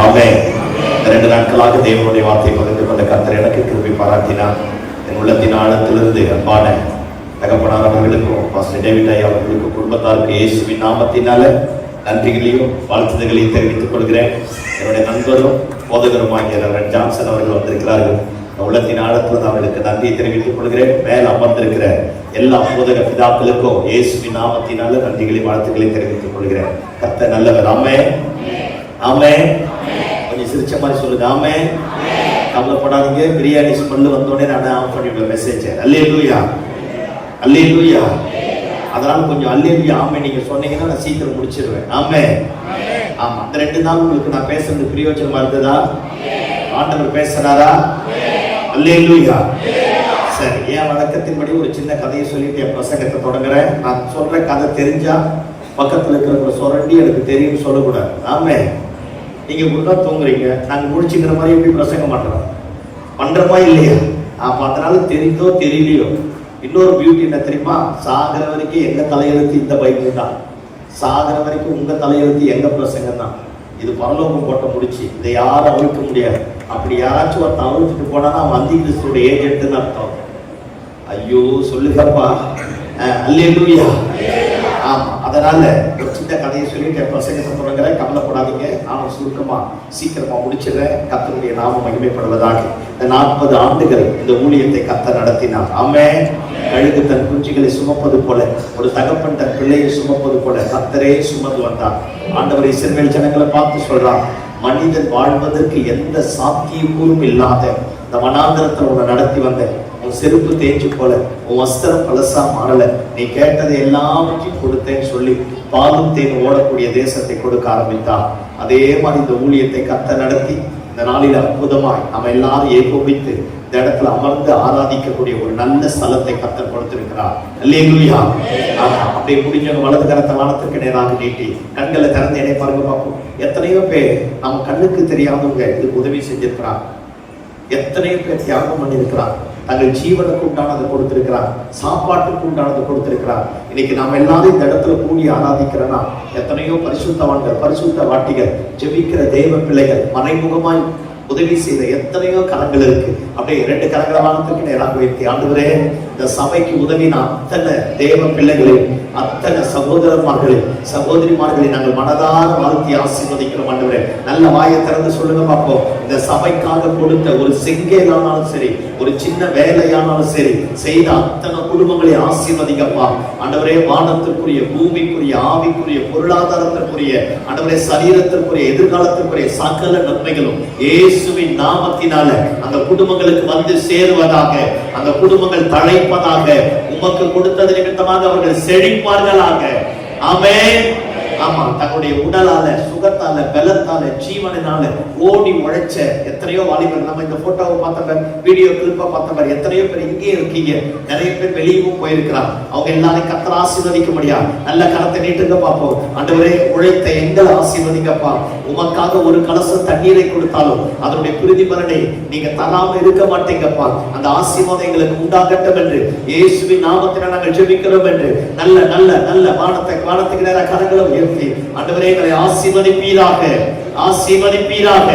ஆமென். 2 நாட்களாக தேவனுடைய வார்த்தை பகிர்ந்து கொண்ட கர்த்தர் எனக்கு கிருபை பாராட்டினார். என் உள்ளத்தின் ஆழத்திலிருந்து அன்பான தகப்பனார் அவர்களுக்கும் பாஸ்டர் டேவிட் ஐயா அவர்களுக்கும் குடும்பத்தாருக்கு இயேசுவின் நாமத்தினால நன்றிகளையும் வாழ்த்துதல்களையும் தெரிவித்துக் கொள்கிறேன். என்னுடைய நண்பரும் போதகருமாகிய ரெவரண்ட் ஜான்சன் அவர்கள் வந்திருக்கிறார்கள். உள்ளத்தின் ஆழத்திலிருந்து அவர்களுக்கு நன்றியை தெரிவித்துக் கொள்கிறேன். மேல் அமர்ந்திருக்கிற எல்லா போதக பிதாக்களுக்கும் இயேசுவின் நாமத்தினால நன்றிகளை வாழ்த்துக்களை தெரிவித்துக் கொள்கிறேன். கர்த்தர் நல்லவர். ஆமென். ஆமென். கொஞ்சம் சிரிச்ச மாதிரி சொல்லுங்க. ஆமென். கவலைப்படாதீங்க. பிரியாணி ஸ்மெல் வந்தோடனே நான் ஆஃப் பண்ணிவிடுவேன் மெசேஜ். அல்லேலூயா, அல்லேலூயா. அதனால கொஞ்சம் அல்லேலூயா ஆமென் நீங்க சொன்னீங்கன்னா நான் சீக்கிரம் முடிச்சிருவேன். ஆமென். ஆமா, அந்த 2 நாள் உங்களுக்கு நான் பேசுறது பிரயோஜனமா இருந்ததா? ஆண்டவர் பேசுறாரா? அல்லேலூயா. சரி, என் வழக்கத்தின்படி ஒரு சின்ன கதையை சொல்லிட்டு என் பிரசங்கத்தை தொடங்குறேன். நான் சொல்ற கதை தெரிஞ்சா பக்கத்துல இருக்கிற சொரண்டி எனக்கு தெரியும் சொல்லக்கூடாது. ஆமென். நீங்க முன்னா தூங்குறீங்க, நாங்க முடிச்சுக்கிற மாதிரி எப்படி பிரசங்க மாட்டோம் பண்றமா இல்லையா? அதனால தெரிந்தோ தெரியலையோ இன்னொரு பியூட்டி என்ன தெரியுமா? சாகிற வரைக்கும் எங்க தலையெழுத்து இந்த பைபிள் தான். சாகிற வரைக்கும் உங்க தலையெழுத்து எங்க பிரசங்கம் தான். இது பரலோகம் போட்ட முடிச்சு, இதை யாரும் அவிழ்க்க முடியாது. அப்படி யாராச்சும் ஒருத்தன் அவிழ்த்துட்டு போனா அவன் அந்தி கிறிஸ்துவோட ஏஜென்ட்னு அர்த்தம். ஐயோ சொல்லுங்கப்பா. அல்லேலூயா. ஆமா, அதனால ஒரு சின்ன கதையை சொல்லிட்டு பிரசங்கத்தை தொடங்குறேன். கவலைப்படாதீங்க, நானும் சுருக்கமா சீக்கிரமா முடிச்சிடுறேன். கர்த்தருடைய நாமம் மகிமைப்படுவதாக. இந்த 40 ஆண்டுகள் இந்த ஊழியத்தை கர்த்தர் நடத்தினார். ஆமென். கழுகு தன் குஞ்சுகளை சுமப்பது போல, ஒரு தகப்பன் தன் பிள்ளையை சுமப்பது போல கர்த்தரே சுமந்து வந்தார். ஆண்டவர் இஸ்ரவேல் ஜனங்களை பார்த்து சொல்றார், மனிதன் வாழ்வதற்கு எந்த சாத்தியக்கூறும் இல்லாத இந்த வனாந்தரத்தில் உன்னை நடத்தி வந்தேன். உன் செருப்பு தேய்ச்சி போல, உன் வஸ்திரம் பழசா மாறல, நீ கேட்டதை எல்லாவற்றையும் கொடுத்தேன்னு சொல்லி பாலும் தேன் ஓடக்கூடிய தேசத்தை கொடுக்க ஆரம்பித்தார். அதே மாதிரி இந்த ஊழியத்தை கர்த்தர் நடத்தி இந்த நாளில் அற்புதமாய் நம்ம எல்லாரும் ஏகோபித்து இந்த இடத்துல அமர்ந்து ஆராதிக்கக்கூடிய ஒரு நல்ல ஸ்தலத்தை கர்த்தர் கொடுத்திருக்கிறார். அல்லேலூயா. அப்படியே முடிஞ்சவங்க வலது கரத்தை வானத்துக்கு நேராக நீட்டி கண்களை திறந்து என்னை பாருங்க பார்ப்போம். எத்தனையோ பேர் நம்ம கண்ணுக்கு தெரியாதவங்க இதுக்கு உதவி செஞ்சிருக்கிறார். எத்தனையோ பேர் தியாகம் பண்ணியிருக்கிறார். தங்கள் ஜீவனுக்கு உண்டானதை கொடுத்திருக்கிறார், சாப்பாட்டுக்கு உண்டானதை கொடுத்திருக்கிறார். இன்னைக்கு நாம் எல்லாரும் இந்த இடத்துல கூடி ஆராதிக்கிறோம்னா எத்தனையோ பரிசுத்தவான்கள், பரிசுத்த வாட்டிகள், ஜெபிக்கிற தெய்வ பிள்ளைகள், மறைமுகமாய் உதவி செய்த எத்தனையோ கரங்கள் இருக்கு. அப்படியே 2 கரங்களை வானத்துக்கு நேராக உயர்த்தி, ஆண்டவரே இந்த சபைக்கு உதவின அத்தனை தேவ பிள்ளைகளை, அத்தனை சகோதரர்மார்களை, சகோதரிமார்களை நாங்கள் மனதார வாழ்த்தி ஆசீர்வதிக்கிறோம். ஆண்டவரே நல்ல வாயை திறந்து சொல்லுங்க பார்ப்போம். இந்த சபைக்காக கொடுத்த ஒரு செங்கேலானாலும் சரி, ஒரு சின்ன வேலையானாலும் சரி, செய்த அத்தனை குடும்பங்களை ஆசீர்வதிக்கப்பா. ஆண்டவரே வானத்திற்குரிய, பூமிக்குரிய, ஆவிக்குரிய, பொருளாதாரத்திற்குரிய, ஆண்டவரே சரீரத்திற்குரிய, எதிர்காலத்திற்குரிய சகல நன்மைகளும் இயேசுவின் நாமத்தினால அந்த குடும்பங்களுக்கு வந்து சேருவதாக, அந்த குடும்பங்கள் தழைப்பதாக, உமக்கு கொடுத்தது நிமித்தமாக அவர்கள் செழிப்பார்களாக. ஆமென். ஆமா, தன்னுடைய உடலால, சுகத்தால, பலத்தால, ஜீவனால ஓடி உழைச்ச எத்தனையோ வாலிபர், நம்ம இந்த போட்டோவை பார்த்தவர், வீடியோ கிளிப்பை பார்த்தவர், எத்தனையோ பேர் இங்கே இருக்கீங்க. நிறைய பேர் வெளியவும் போயிருக்கிறார். அவங்க எல்லாரும் கர்த்தர் ஆசீர்வதிக்க முடியாது. நல்ல கரத்தை நீட்டுங்க பார்ப்போம். ஆண்டவரே உழைத்த எங்களை ஆசீர்வதிக்கப்பா. உமக்காக ஒரு கலசம் தண்ணீரை கொடுத்தாலும் அதனுடைய பிரதிபலனை நீங்க தராம இருக்க மாட்டீங்கப்பா. அந்த ஆசீர்வாதம் எங்களுக்கு உண்டாகட்டும் என்று இயேசுவின் நாமத்தினால் நாங்கள் ஜெபிக்கிறோம் என்று நல்ல நல்ல நல்ல வானத்துக்கு நேர கரங்களை உயர்த்தி ஆண்டவரே எங்களை ஆசீர்வதிப்பீராக, ஆசீர்வதிப்பீராக.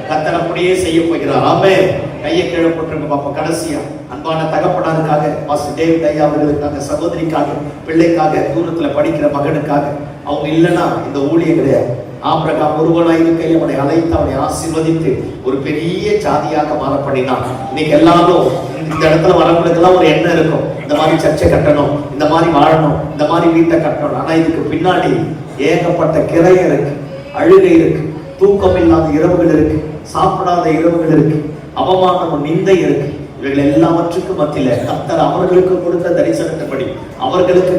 கர்த்தர் அப்படியே செய்ய போகிறார். ஆமென். கையை கீழே போட்டுருங்க பாப்பா. கடைசியா அன்பான தகப்பனாருக்காக, பாஸ்டர் டேவிட் ஐயா அவர்களுக்காக, சகோதரிக்காக, பிள்ளைக்காக, தூரத்துல படிக்கிற மகனுக்காக. அவங்க இல்லைன்னா இந்த ஊழியம் கிடையாது. ஆபிரகாம் ஒருவனாய் இருக்கையில் அவனை அழைத்து அவனை ஆசீர்வதித்து ஒரு பெரிய ஜாதியாக மாற பண்ணினான். இன்னைக்கு எல்லாரும் இந்த இடத்துல வரவங்களுக்கெல்லாம் ஒரு எண்ணம் இருக்கும், இந்த மாதிரி சர்ச்சை கட்டணும், இந்த மாதிரி வாழணும், இந்த மாதிரி வீட்டை கட்டணும். ஆனா இதுக்கு பின்னாடி ஏகப்பட்ட கிரை இருக்கு, அழுகை இருக்கு, தூக்கம் இல்லாத இரவுகள் இருக்கு, சாப்பிடாத இரவுகள் இருக்கு, அவமானம், நிந்தை இருக்கு. இவைகள் எல்லாவற்றுக்கும் மத்தியில கர்த்தர் அவர்களுக்கு கொடுத்த தரிசனத்தின்படி, அவர்களுக்கு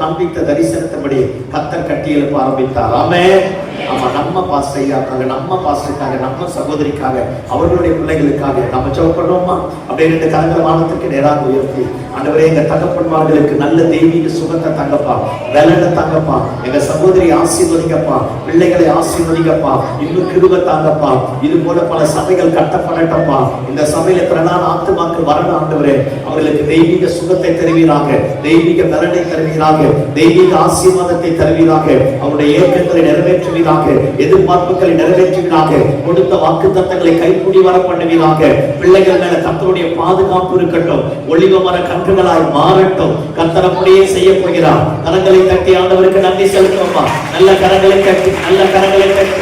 காண்பித்த தரிசனத்தின்படி கர்த்தர் கட்டி எழுப்ப ஆரம்பித்தார். ஆமென். ஆமா, நம்ம பாஸ்டர் ஐயாக்காக, நம்ம பாஸ்டருக்காக, நம்ம சகோதரிக்காக, அவர்களுடைய பிள்ளைகளுக்காக நம்ம ஜெபம் பண்ணுவோமா? அப்படியே 2 கரங்களை வானத்துக்கு நேராக உயர்த்தி, ஆண்டவரே எங்க தகப்பன்மார்களுக்கு நல்ல தெய்வீக சுகத்தை தங்கப்பா, பலனை தங்கப்பா, எங்க சகோதரி ஆசீர்வதிக்கப்பா, பிள்ளைகளை ஆசீர்வதிக்கப்பா, இன்னும் கிருபை தாங்கப்பா. இது போல பல சபைகள் கட்டப்படட்டப்பா. இந்த சபையில பிரதான ஆத்துமாக்கள் வரணும் ஆண்டவரே. அவர்களுக்கு தெய்வீக சுகத்தை தருவீராக, தெய்வீக பலனை தருவீராக, தெய்வீக ஆசீர்வாதத்தை தருவீராக, அவருடைய ஏக்கங்களை நிறைவேற்றுவீராக, எதிர்பார்ப்புகளை நிறைவேற்றுவீராக, கொடுத்த வாக்குத்தத்தங்களை கைக்கூடி வர பண்ணுவீராக. பிள்ளைகள் மேல கர்த்தருடைய பாதுகாப்பு இருக்கட்டும், ஒளிவ மர கன்றுகளாய் மாறட்டும். கர்த்தர் அப்படியே செய்ய போகிறார். கரங்களை தட்டி ஆண்டவருக்கு நன்றி செலுத்துவோமா? நல்ல கரங்களை தட்டி, நல்ல கரங்களை தட்டி,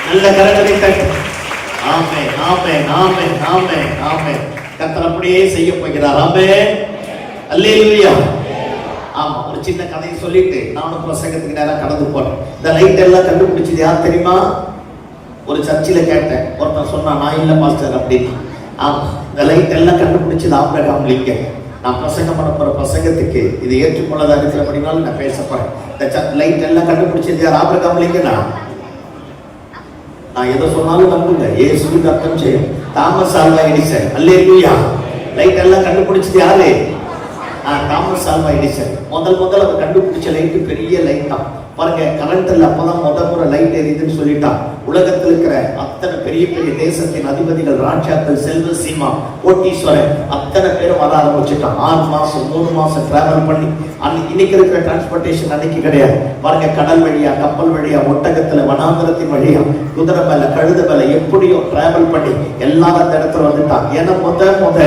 நல்ல கரங்களை தட்டி. ஆமென், ஆமென், ஆமென், ஆமென், ஆமென். கர்த்தர் அப்படியே செய்ய போகிறார். ஆமென், அல்லேலூயா. ஆமா, ஒரு சின்ன கதையை சொல்லிட்டு நானும் பிரசங்கத்துக்கு நேரம் கடந்து போறேன். இந்த லைட் எல்லாம் கண்டுபிடிச்சது யார் தெரியுமா? ஒரு சர்ச்சில் கேட்டேன். ஒருத்தன் சொன்னா, நான் இல்ல பாஸ்டர் அப்படின்னு. ஆமா, இந்த லைட் எல்லாம் கண்டுபிடிச்சது ஆபிரகாம் லிங்கன். நான் பிரசங்கம் பண்ண போற பிரசங்கத்துக்கு இது ஏற்றுக்கொள்ளதா இருக்கிறபடினாலும் நான் பேச போறேன். இந்த லைட் எல்லாம் கண்டுபிடிச்சது யார்? ஆபிரகாம் லிங்கனா? நான் எதை சொன்னாலும் நம்புங்க, இயேசுவுக்கு அர்த்தம் செய்யும். Thomas Alva Edison. அல்லேலூயா. லைட் எல்லாம் கண்டுபிடிச்சது யாரு? Thomas Alva Edison. முதல் அவர் கண்டுபிடிச்ச லைட்டு பெரிய லைட் தான். பாருங்க, கரண்ட்ல அப்பதான் முறை லைட் எரியுதுன்னு சொல்லிட்டான். உலகத்தில் இருக்கிற அத்தனை பெரிய பெரிய தேசத்தின் அதிபதிகள், ராஜாக்கள், செல்வ சீமா, கோட்டீஸ்வரன் அத்தனை பேரும் வர ஆரம்பிச்சுட்டான். 6 மாசம் 3 மாசம் டிராவல் பண்ணி. இன்னைக்கு இருக்கிற டிரான்ஸ்போர்டேஷன் அன்னைக்கு கிடையாது. பாருங்க, கடல் வழியா, கப்பல் வழியா, ஒட்டகத்துல, வனாந்தரத்தின் வழியா, குதிரை மேல, கழுத மேல, எப்படியோ டிராவல் பண்ணி எல்லாரும் அந்த இடத்துல வந்துட்டான். ஏன்னா முத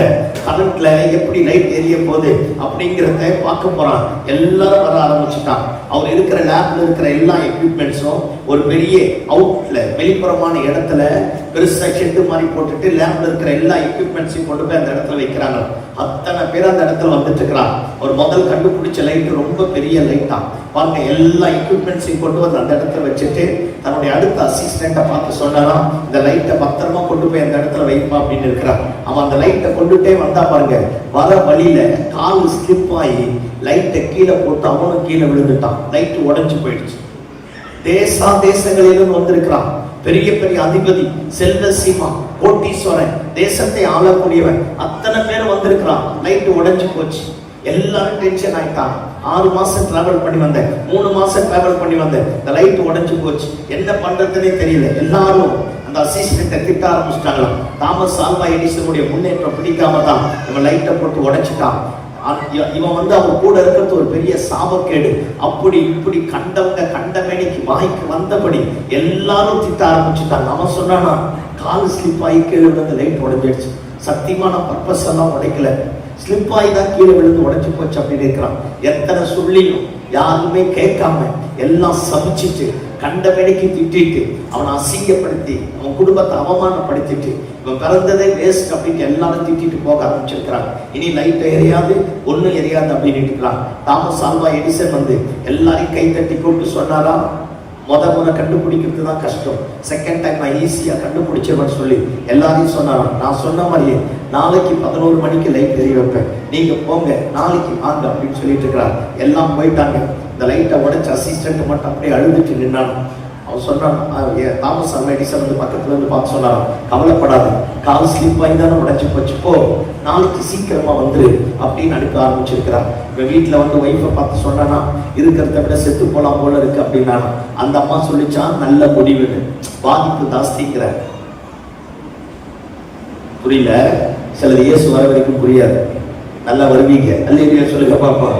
கரண்ட்ல எப்படி லைட் எரிய போகுது அப்படிங்கிறத பார்க்க போறான். எல்லாரும் வர ஆரம்பிச்சுட்டான். அவர் இருக்கிற லேப்ல இருக்கிற எல்லா எக்யூப்மெண்ட்ஸும் ஒரு பெரிய அவுட்ல, வெளிப்புறமான இடத்துல பெருசா ஷெட்டு மாதிரி போட்டுட்டு லேப்ல இருக்கிற எல்லா எக்யூப்மெண்ட்ஸையும் கொண்டு போய் அந்த இடத்துல வைக்கிறாங்க. அத்தனை பேர் அந்த இடத்துல வந்துட்டு இருக்கிறான். ஒரு முதல் கண்டுபிடிச்ச லைட் ரொம்ப பெரிய லைட் தான். பாருங்க, எல்லா எக்யூப்மெண்ட்ஸையும் கொண்டு வந்து அந்த இடத்துல வச்சுட்டு தன்னுடைய அடுத்த அசிஸ்டண்ட்டை பார்த்து சொன்னாராம், இந்த லைட்டை பத்திரமா கொண்டு போய் அந்த இடத்துல வைப்பா அப்படின்னு இருக்கிறான். அவன் அந்த லைட்டை கொண்டுட்டே வந்தா பாருங்க, வர வழியில கால் ஸ்லிப் ஆகி லைட்டை கீழே போட்டு அவனும் கீழே விழுந்துட்டான். லைட் உடைஞ்சு போயிடுச்சு. தேசங்களிலும் வந்திருக்கிறான். பெரிய பெரிய அதிபதி, செல்வ சீமா, கோட்டீஸ்வரன், தேசத்தை ஆளக்கூடியவன், அத்தனை பேர் வந்திருக்கிறான். லைட் உடைஞ்சு போச்சு. எல்லாரும் டென்ஷன் ஆயிட்டான். 6 மாசம் டிராவல் பண்ணி வந்தேன், 3 மாசம் டிராவல் பண்ணி வந்தேன், இந்த லைட் உடைஞ்சு போச்சு, என்ன பண்றதுன்னே தெரியல. எல்லாரும் அந்த அசிஸ்டன்ட்டை திட்ட ஆரம்பிச்சிட்டாங்களாம். தாமஸ் ஆல்வா எடிசனுடைய முன்னேற்றம் பிடிக்காம தான் நம்ம லைட்டை போட்டு உடைச்சிட்டான். இவன் அவர் கூட இருக்கிறது ஒரு பெரிய சாபக்கேடு. அப்படி இப்படி கண்டவங்க கண்டமேனிக்கு வாய்க்கு வந்தபடி எல்லாரும் திட்ட ஆரம்பிச்சுட்டாங்க. அவன் சொன்னானா, கால் ஸ்லிப் ஆகி கீழே விழுந்து லைட் உடைஞ்சிடுச்சு. சத்தியமான பர்பஸ் எல்லாம் உடைக்கல, ஸ்லிப் ஆகி தான் கீழே விழுந்து உடைச்சு போச்சு அப்படின்னு இருக்கிறான். எத்தனை சொல்லியும் யாருமே கேட்காம எல்லாம் சபிச்சுட்டு கண்டமேனிக்கு திட்டிட்டு அவனை அசிங்கப்படுத்தி அவன் குடும்பத்தை அவமானப்படுத்திட்டு இவன் பிறந்ததே வேஸ்ட் அப்படின்னு எல்லாரும் திட்டிட்டு போக ஆரம்பிச்சிருக்கிறாங்க. இனி லைட் எரியாது, ஒன்னும் எரியாது அப்படின்னு இருக்கிறான். தாமஸ் ஆல்வா எடிசன் எல்லாரையும் கை தட்டி போட்டு சொன்னாரா, முறை கண்டுபிடிக்கிறது தான் கஷ்டம், செகண்ட் டைம் நான் ஈஸியா கண்டுபிடிச்சவன் சொல்லி எல்லாரையும் சொன்னாராம். நான் சொன்ன மாதிரியே நாளைக்கு 11 மணிக்கு லைட் எரிய வைப்பேன், நீங்க போங்க, நாளைக்கு வாங்க அப்படின்னு சொல்லிட்டு இருக்கிறார். எல்லாம் போயிட்டாங்க. இந்த லைட்டை உடைச்ச அசிஸ்டன்ட் மட்டும் அப்படியே அழுதுட்டு நின்னான். அவன் சொன்னான், தாமஸ் ஆல்வா எடிசன் பக்கத்துல இருந்து பார்த்து சொன்னாராம், கவலைப்படாத, கால் ஸ்லிப் ஆகி தானே உடைச்சு போச்சு, போ, நாளைக்கு சீக்கிரமா வந்துரு அப்படின்னு அனுப்ப ஆரம்பிச்சிருக்கிறார். இப்ப வீட்டுல ஒய்ஃபை பார்த்து சொன்னானா, இருக்கிறத விட செத்து போலாம் போல இருக்கு அப்படின்னா. அந்த அம்மா சொல்லிச்சான், நல்ல முடிவுன்னு. பாதிப்பு ஜாஸ்திங்கிற புரியல, சிலது இயேசு வர வரைக்கும் புரியாது. நல்லா வருவீங்க, அல்லேலூயா சொல்லுங்க பாப்பா.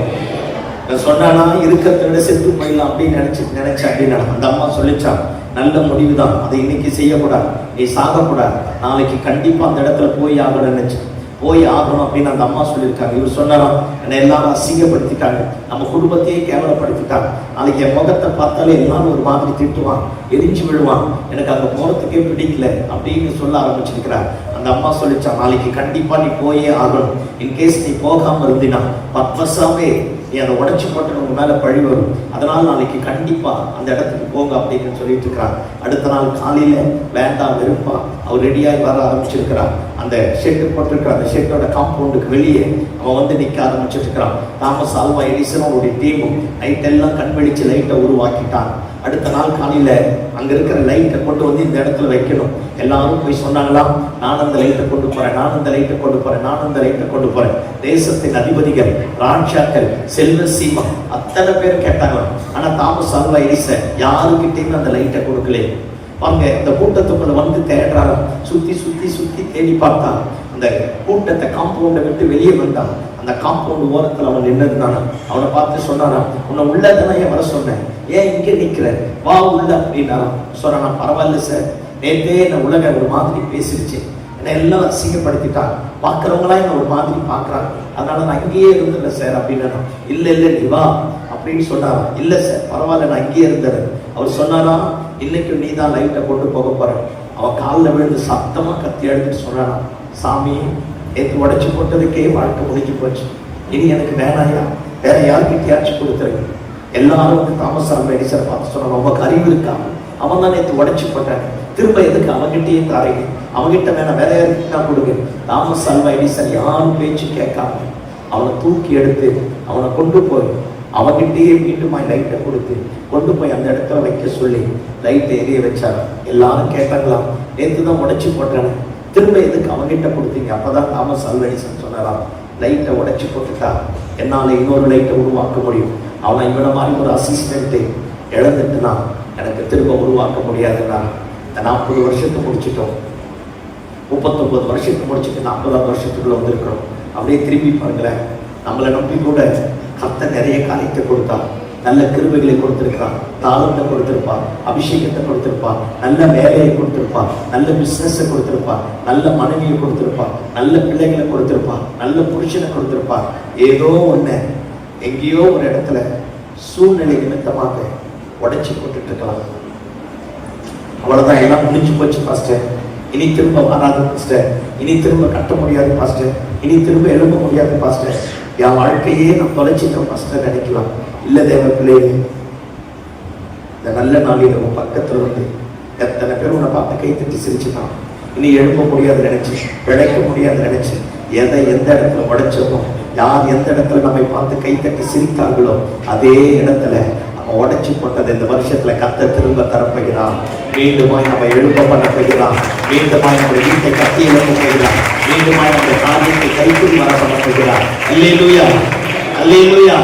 சொன்னானா, இருக்கிறத விட செத்து போயிடலாம் அப்படின்னு நினைச்சேன் அப்படின்னா. அந்த அம்மா சொல்லிச்சான், நல்ல முடிவுதான், அதை இன்னைக்கு செய்யக்கூடாது, நீ சாகக்கூடாது, நாளைக்கு கண்டிப்பா அந்த இடத்துல போய் ஆகணும்னு நினைச்சேன், போய் ஆகணும் அப்படின்னு அந்த அம்மா சொல்லியிருக்காங்க. இவர் சொன்னாராம், என்னை எல்லாரும் அசிங்கப்படுத்திட்டாங்க, நம்ம குடும்பத்தையே கேவலப்படுத்திட்டாங்க, நாளைக்கு என் முகத்தை பார்த்தாலே எல்லாரும் ஒரு மாதிரி திட்டுவான், எரிஞ்சு விழுவான், எனக்கு அங்கே போறதுக்கே பிடிக்கல அப்படின்னு சொல்ல ஆரம்பிச்சிருக்கிறார். அந்த அம்மா சொல்லிச்சா, நாளைக்கு கண்டிப்பா நீ போயே ஆகணும், இன்கேஸ் நீ போகாம இருந்தினா பத்வசாவே நீ அதை உடைச்சு போட்டு உங்க மேல பழி வரும், அதனால நாளைக்கு கண்டிப்பா அந்த இடத்துக்கு போங்க அப்படின்னு சொல்லிட்டு இருக்கிறார். அடுத்த நாள் காலையில வேண்டாம் வெறுப்பா அவர் ரெடியாகி வர ஆரம்பிச்சிருக்கிறார். அந்த ஷெட்டு போட்டிருக்கிற அந்த ஷெட்டோட காம்பவுண்டுக்கு வெளியே அவன் நிற்க ஆரம்பிச்சிட்டு இருக்கிறான். தாமஸ் ஆல்வா எடிசன் அவருடைய டீமும் நைட் எல்லாம் கண்வெளிச்சு லைட்டை உருவாக்கிட்டான். அடுத்த நாள் காலையில அங்க இருக்கிற லைட்டை கொண்டு இந்த இடத்துல வைக்கணும். எல்லாரும் போய் சொன்னாங்களாம், நான் அந்த லைட்டை கொண்டு போறேன், நான் அந்த லைட்டை கொண்டு போறேன், நான் அந்த லைட்டை கொண்டு போறேன். தேசத்தின் அதிபதிகள், ராஜாக்கள், செல்வ சீமா அத்தனை பேர் கேட்டாங்களாம். ஆனா தாமஸ் ஆல்வா எடிசன் யாருக்கிட்டையும் அந்த லைட்டை கொடுக்கல. பாருங்க, இந்த கூட்டத்துக்குள்ள தேடுறாங்க, சுத்தி சுத்தி சுத்தி தேடி பார்த்தா அந்த அந்த கூட்டத்தை காம்பவுண்டை விட்டு வெளியே வந்தான். அந்த காம்பவுண்ட் ஓரத்தில் அவன் நின்று இருந்தானா. அவனை பார்த்து சொன்னானா, உன்னை உள்ளதானே ஏன் வர சொன்னேன், ஏன் இங்கே நிற்கிற, வா உள்ள அப்படின்னா சொன்னா. பரவாயில்ல சார், நேற்றே என்ன உலக ஒரு மாதிரி பேசிடுச்சு, என்னை எல்லாம் அசிங்கப்படுத்திட்டான், பார்க்குறவங்களாம் என்ன ஒரு மாதிரி பார்க்குறாங்க, அதனால நான் இங்கேயே இருந்துடுறேன் சார் அப்படின்னா. இல்லை நீ வா அப்படின்னு சொன்னாரா. இல்லை சார் பரவாயில்ல, நான் இங்கேயே இருந்தேன். அவர் சொன்னாரா, இன்னைக்கு நீ தான் லைட்டை கொண்டு போக போற. அவன் காலில் விழுந்து சத்தமாக கத்தி எடுத்துட்டு சொன்னானா, சாமி நேற்று உடைச்சு போட்டதுக்கே வாழ்க்கை முடிஞ்சு போச்சு, இனி எனக்கு வேணாயா, வேற யாருக்கிட்டையாச்சும் கொடுத்துருங்க. எல்லாரும் வந்து தாமஸ் ஆல்வா எடிசனை பார்த்து சொன்னாங்க, உங்க அறிவு இருக்கா, அவன் தான் நேற்று உடைச்சு போட்டாங்க, திரும்ப எதுக்கு அவங்கிட்டயே தாரீங்க, அவங்கிட்ட வேணா வேற யாருக்கிட்டா கொடுங்க. தாமஸ் ஆல்வா எடிசன் யாரும் பேச்சு கேட்காம அவனை தூக்கி எடுத்து அவனை கொண்டு போய் அவங்கிட்டயே மீண்டும் லைட்டை கொடுத்து கொண்டு போய் அந்த இடத்துல வைக்க சொல்லி லைட்டை எரிய வச்சாங்க. எல்லாரும் கேட்டாங்களாம், நேற்று தான் உடைச்சு போட்டானே, திரும்ப எதுக்கு அவங்கிட்ட கொடுத்தீங்க. அப்பதான் தாமஸ் ஆல்வா எடிசன் சொன்னாராம், லைட்டை உடைச்சு போட்டுட்டா என்னால் இன்னொரு லைட்டை உருவாக்க முடியும், அவன் இவனை மாதிரி ஒரு அசிஸ்டண்ட்டை இழந்துட்டுனா எனக்கு திரும்ப உருவாக்க முடியாதுன்னா. இந்த 40 வருஷத்தை முடிச்சிட்டோம், 39 வருஷத்தை முடிச்சுட்டு 40ஆவது வருஷத்துக்குள்ள வந்திருக்கிறோம். அப்படியே திரும்பி பாருங்களேன், நம்மளை நம்பி கூட கர்த்தர் நிறைய காரியத்தை கொடுத்தா, நல்ல கிருபைகளை கொடுத்திருக்கான், தாளத்தை கொடுத்திருப்பான், அபிஷேகத்தை கொடுத்திருப்பான், நல்ல வேலையை கொடுத்திருப்பான், நல்ல பிசினஸை கொடுத்திருப்பான், நல்ல மனைவியை கொடுத்திருப்பான், நல்ல பிள்ளைகளை கொடுத்திருப்பான், நல்ல புருஷனை கொடுத்திருப்பான். ஏதோ ஒண்ணு எங்கேயோ ஒரு இடத்துல சூழ்நிலை நிமித்தமாக உடைச்சி போட்டுட்டு இருக்கலாம். அவ்வளவுதான், எல்லாம் முடிஞ்சு போச்சு பாஸ்டர், இனி திரும்ப வராது பாஸ்டர், இனி திரும்ப கட்ட முடியாது பாஸ்டர், இனி திரும்ப எழும்ப முடியாது பாஸ்டர், என் வாழ்க்கையே நான் தொலைச்சிட்டோம் பாஸ்டர் நினைக்கலாம். இல்ல தேவ பிள்ளையே, இந்த நல்ல நாளில் உன் பக்கத்துல வந்து எத்தனை பேர் உன்னை பார்த்து கை தட்டி சிரிச்சுட்டான், இனி எழும்ப முடியாது நினைச்சு, பிழைக்க முடியாது நினைச்சு, எதை எந்த இடத்துல உடைச்சோமோ, யார் எந்த இடத்துல நம்மை பார்த்து கை தட்டி சிரித்தார்களோ அதே இடத்துல நம்ம உடைச்சு போட்டது இந்த வருஷத்துல கர்த்தர் திரும்ப தரப்போகிறான். மீண்டுமாய் நம்ம எழும்ப பண்ண போகிறான், மீண்டுமாய் நம்முடைய வீட்டை கட்டி எழுப்ப போகிறான், மீண்டுமாய் நம்முடைய காரியத்தை கைக்குள் வர பண்ண போகிறான். அல்லேலூயா, அல்லேலூயா.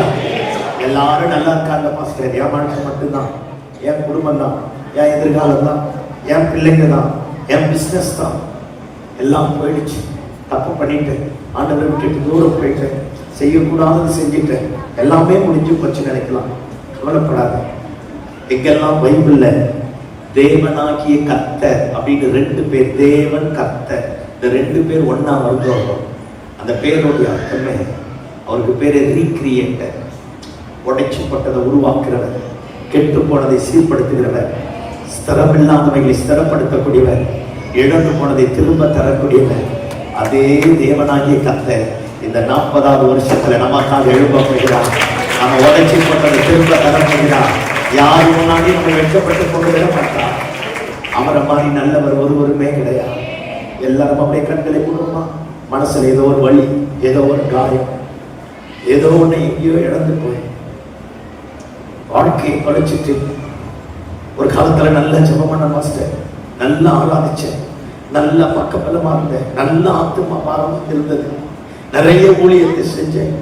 எல்லாரும் நல்லா இருக்காங்க பாஸ்டர், என் மனசு மட்டும்தான், என் குடும்பம் தான், என் எதிர்காலம் தான், என் பிள்ளைங்க தான், என் பிஸ்னஸ் தான், எல்லாம் போயிடுச்சு, தப்பு பண்ணிட்டேன், ஆண்டவரை விட்டுட்டு தூரம் போயிட்டேன், செய்யக்கூடாதுன்னு செஞ்சுட்டேன், எல்லாமே முடிஞ்சு போச்சு நினைக்கலாம். கவலைப்படாத, எங்கெல்லாம் பைபிள்ல தேவனாகிய கர்த்தர் அப்படின்னு 2 பேர், தேவன் கர்த்தர், இந்த 2 பேர் ஒன்னா வருகிறோம், அந்த பேருடைய அர்த்தமே, அவருக்கு பேரு ரீக்ரியேட்டர், உடைச்சு போட்டதை உருவாக்குறவர், கெட்டு போனதை சீர்படுத்துகிறவர், ஸ்திரமில்லாதவைகளை ஸ்திரப்படுத்தக்கூடியவர், இழந்து போனதை திரும்ப தரக்கூடியவர். அதே தேவனாகிய கர்த்தர் இந்த 40ஆவது வருஷத்துல நமக்காக எழும்ப போகிறார். நம்ம உடைச்சி போட்டதை திரும்ப தரப்போகிறார். யார் முன்னாடி நம்ம வெட்கப்பட்டு கொண்டு விட மாட்டார். அவரை மாதிரி நல்லவர் ஒருவருமே கிடையாது. எல்லாரும் அப்படியே கண்களை போடுமா, மனசுல ஏதோ ஒரு வலி, ஏதோ ஒரு காயம், ஏதோ ஒண்ணு எங்கேயோ இழந்து போய் வாழ்க்கையை தொலைச்சிட்டு, ஒரு காலத்துல நல்ல ஜெபம் பண்ண மாஸ்டர், நல்லா ஆராதிச்சேன், நல்ல பக்கபலமா இருந்தேன், நல்ல ஆத்துமா பாரம் இருந்தது, நிறைய ஊழியத்தை செஞ்சேன்,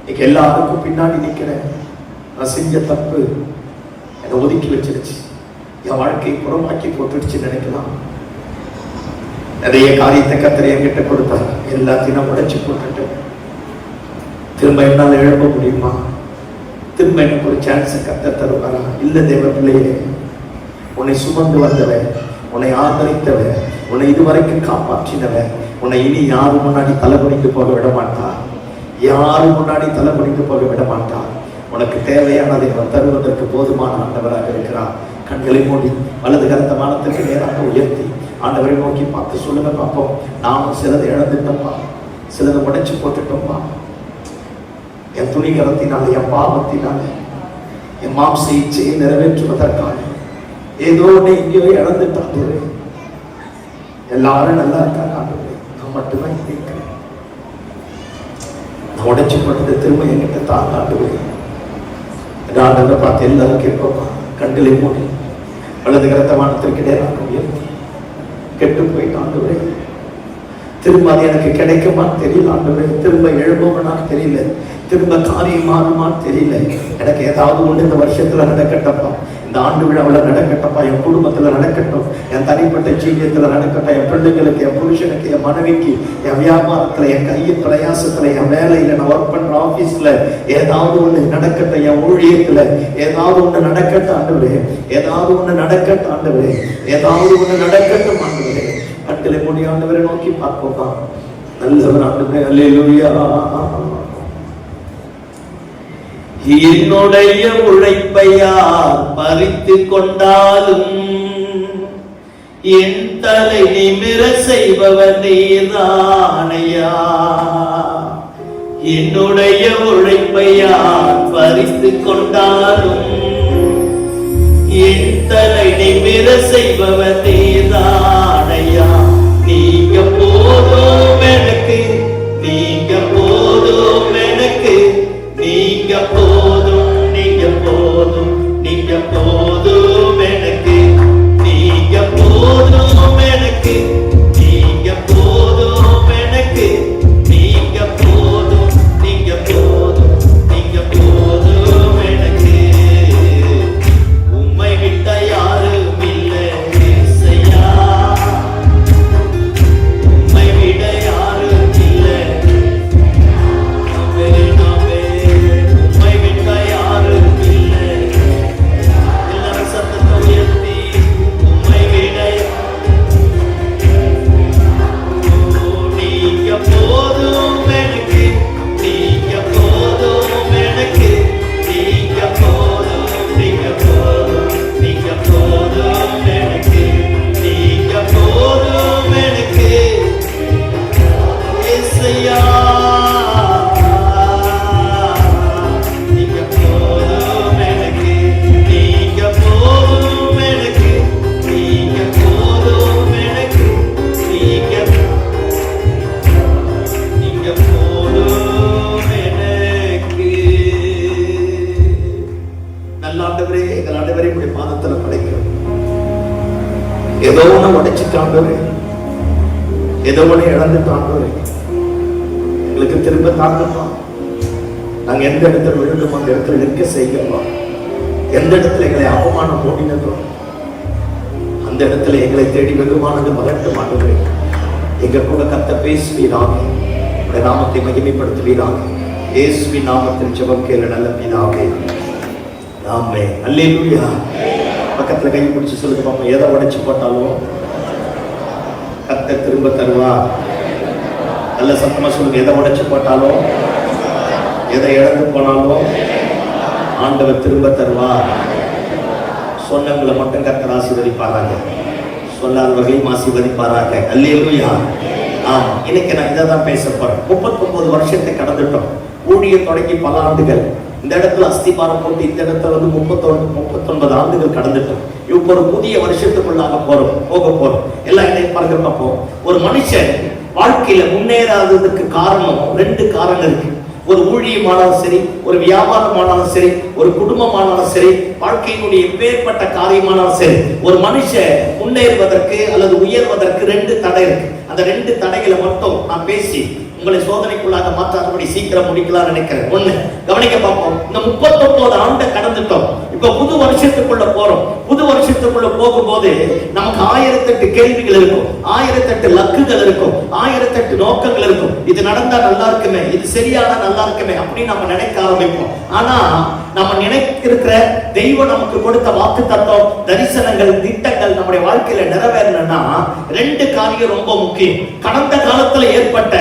இன்னைக்கு எல்லாருக்கும் பின்னாடி நிற்கிறேன், நான் செஞ்ச தப்பு என்னை ஒதுக்கி வச்சிருச்சு, என் வாழ்க்கையை புறமாக்கி போட்டுடுச்சு நினைக்கலாம். நிறைய காரியத்தை கர்த்தர் என்கிட்ட கொடுத்தார், எல்லாத்தையும் நான் உடைச்சு போட்டுட்டேன். திரும்ப என்னால் எழுப்ப முடியுமா? திரும்ப எனக்கு ஒரு சான்ஸை கர்த்தர் தருவாரா? இல்ல தேவ பிள்ளையே, உன்னை சுமந்து வந்தவன், உன்னை ஆதரித்தவன், உன்னை இதுவரைக்கும் காப்பாற்றினவன், உன்னை இனி யாரும் முன்னாடி தலைகுனிந்து போக விட மாட்டார், யாரும் முன்னாடி தலைகுனிந்து போக விட மாட்டார். உனக்கு தேவையானதை அவன் தருவதற்கு போதுமான ஆண்டவராக இருக்கிறார். கண்களை மூடி வலது கரத்த வானத்திற்கு நேராக உயர்த்தி ஆண்டவரை நோக்கி பார்த்து சொல்லுங்க பார்ப்போம். நாமும் சிலதை இழந்துட்டோம்ப்பா, சிலதை உடைச்சு போட்டுட்டோம்ப்பா, என் துணிகரத்தினால, என் பாவத்தினால, என் மாம்ச இச்சையை நிறைவேற்றுவதற்காக ஏதோ ஒண்ணு எங்கேயோ இழந்துட்டாங்க. எல்லாரும் நல்லா இருக்காங்க, நான் மட்டும்தான் கேட்கிறேன். நான் உடைச்சு போட்டதை திரும்ப என்கிட்ட தான் காட்டுவேன். ஆண்டவரை பார்த்து எல்லாரும் கேட்போமா, கண்களை மூடி வலது கரத்த வானத்திற்கு நேராக உயர்த்தி கெட்டு போயிட்டு ஆண்டவரே, திரும்ப அது எனக்கு கிடைக்குமான்னு தெரியல ஆண்டவரே, திரும்ப எழுபவனான்னு தெரியல, திரும்ப காரியம் மாறுமான்னு தெரியல. எனக்கு ஏதாவது ஒன்று இந்த வருஷத்துல நடக்கட்டப்பா, இந்த ஆண்டு விழாவில் நடக்கட்டப்பா, என் குடும்பத்துல நடக்கட்டும், என் தனிப்பட்ட ஜீவியத்துல நடக்கட்டும், என் பிள்ளைகளுக்கு, என் புருஷனுக்கு, என் மனைவிக்கு, என் வியாபாரத்துல, என் கையின் பிரயாசத்துல, என் வேலையில, நான் ஒர்க் பண்ற ஆபீஸ்ல ஏதாவது ஒண்ணு நடக்கட்டும், என் ஊழியத்துல ஏதாவது ஒண்ணு நடக்கட்டும் ஆண்டவரே, ஏதாவது ஒண்ணு நடக்கட்டும் ஆண்டவரே, ஏதாவது ஒண்ணு நடக்கட்டும் ஆண்டவரே. கட்டளை மூடி ஆண்டவரை நோக்கி பார்ப்போமா. நல்லவர் ஆண்டவரே. அல்லேலூயா. என்னுடைய உழைப்பையா பறித்து கொண்டாலும் என் தலை நிமிர செய்பவர் நீதானையா. என்னுடைய உழைப்பையா பறித்து கொண்டாலும் என் தலை நிமிர செய்பவர் நீதானையா. நீங்க போதும் எனக்கு, நீங்க போதும் எனக்கு, நீங்க போதும், நீங்க போதும், நீங்க போதும் எனக்கு, நீங்க போதும் எனக்கு, நீங்க போதும் எனக்கு, நீங்க போதும், நீங்க போதும், நீங்க போதும் எனக்கு. உம்மை விட்ட யாரும் இல்லை இயேசையா, உம்மை விட யாரும் இல்லை. ஏதோ ஒண்ணு உடைச்சுட்டாண்டோரே, ஏதோ ஒண்ணு இழந்துட்டாண்டோரே, எங்களுக்கு திரும்ப தாங்கப்பா. நாங்க எந்த இடத்துல விழுந்தோம் அந்த இடத்துல நிற்க செய்யப்பா. எந்த இடத்துல எங்களை அவமானம் ஓடினதோ அந்த இடத்துல எங்களை தேடி வெகுமானது மகட்ட மாட்டோம். எங்க கூட கத்த பேசுவீராக, உடைய நாமத்தை மகிமைப்படுத்துவீராக. இயேசுவின் நாமத்தில் ஜெபம் கேளு நல்ல பிதாவே, ஆமென். அல்லேலூயா. பக்கத்துல கை பிடிச்சு சொல்லுங்க பாப்போம். எதை உடைச்சு போட்டாலும் கர்த்தர் திரும்ப தருவா. நல்ல சத்தமா சொல்லுங்க. எதை உடைச்சு போட்டாலும், எதை இழந்து போனாலும் ஆண்டவர் திரும்ப தருவா. சொன்னவங்களை மட்டும் கர்த்தர் ஆசீர்வதிப்பாராங்க, சொல்லாதவர்களையும் ஆசீர்வதிப்பாராங்க. அல்லேலூயா. ஆமா, இன்னைக்கு நான் இதை தான் பேச போறேன். 39 வருஷத்தை கடந்துட்டோம். ஊழியம் தொடங்கி பல ஆண்டுகள். இந்த இடத்துல அஸ்திபாரம் போட்டு இந்த இடத்துல 39 ஆண்டுகள் கடந்துட்டோம். இப்ப ஒரு புதிய வருஷத்துக்குள்ளாக போக போறோம். எல்லாம் என்ன பாருங்க பார்ப்போம். ஒரு மனுஷன் வாழ்க்கையில முன்னேறாததுக்கு காரணம் 2 காரணம் இருக்கு. ஒரு ஊழியமானாலும் சரி, ஒரு வியாபாரமானாலும் சரி, ஒரு குடும்பமானாலும் சரி, வாழ்க்கையினுடைய எப்பேற்பட்ட காரியமானாலும் சரி, ஒரு மனுஷன் முன்னேறுவதற்கு அல்லது உயர்வதற்கு 2 தடை இருக்கு. அந்த 2 தடைகளை மட்டும் நான் பேசி உங்களை சோதனைக்குள்ளாக மாற்றாதபடி சீக்கிரம் முடிக்கலாம் நினைக்கிறேன். ஒண்ணு கவனிக்க பார்ப்போம். இந்த 39 ஆண்டு கடந்துட்டோம். இப்ப புது வருஷத்துக்குள்ள போறோம். புது வருஷத்துக்குள்ள போகும்போது நமக்கு 1008 கேள்விகள் இருக்கும், 1008 லக்குகள் இருக்கும், 1008 நோக்கங்கள் இருக்கும். இது நடந்தா நல்லா இருக்குமே, இது சரியானா நல்லா இருக்குமே அப்படின்னு நம்ம நினைக்க ஆரம்பிப்போம். ஆனா நம்ம நினைக்கிற தெய்வம் நமக்கு கொடுத்த வாக்கு தத்துவம், தரிசனங்கள், திட்டங்கள் நம்முடைய வாழ்க்கையில நிறைவேறணும்னா 2 காரியம் ரொம்ப முக்கியம். கடந்த காலத்துல ஏற்பட்ட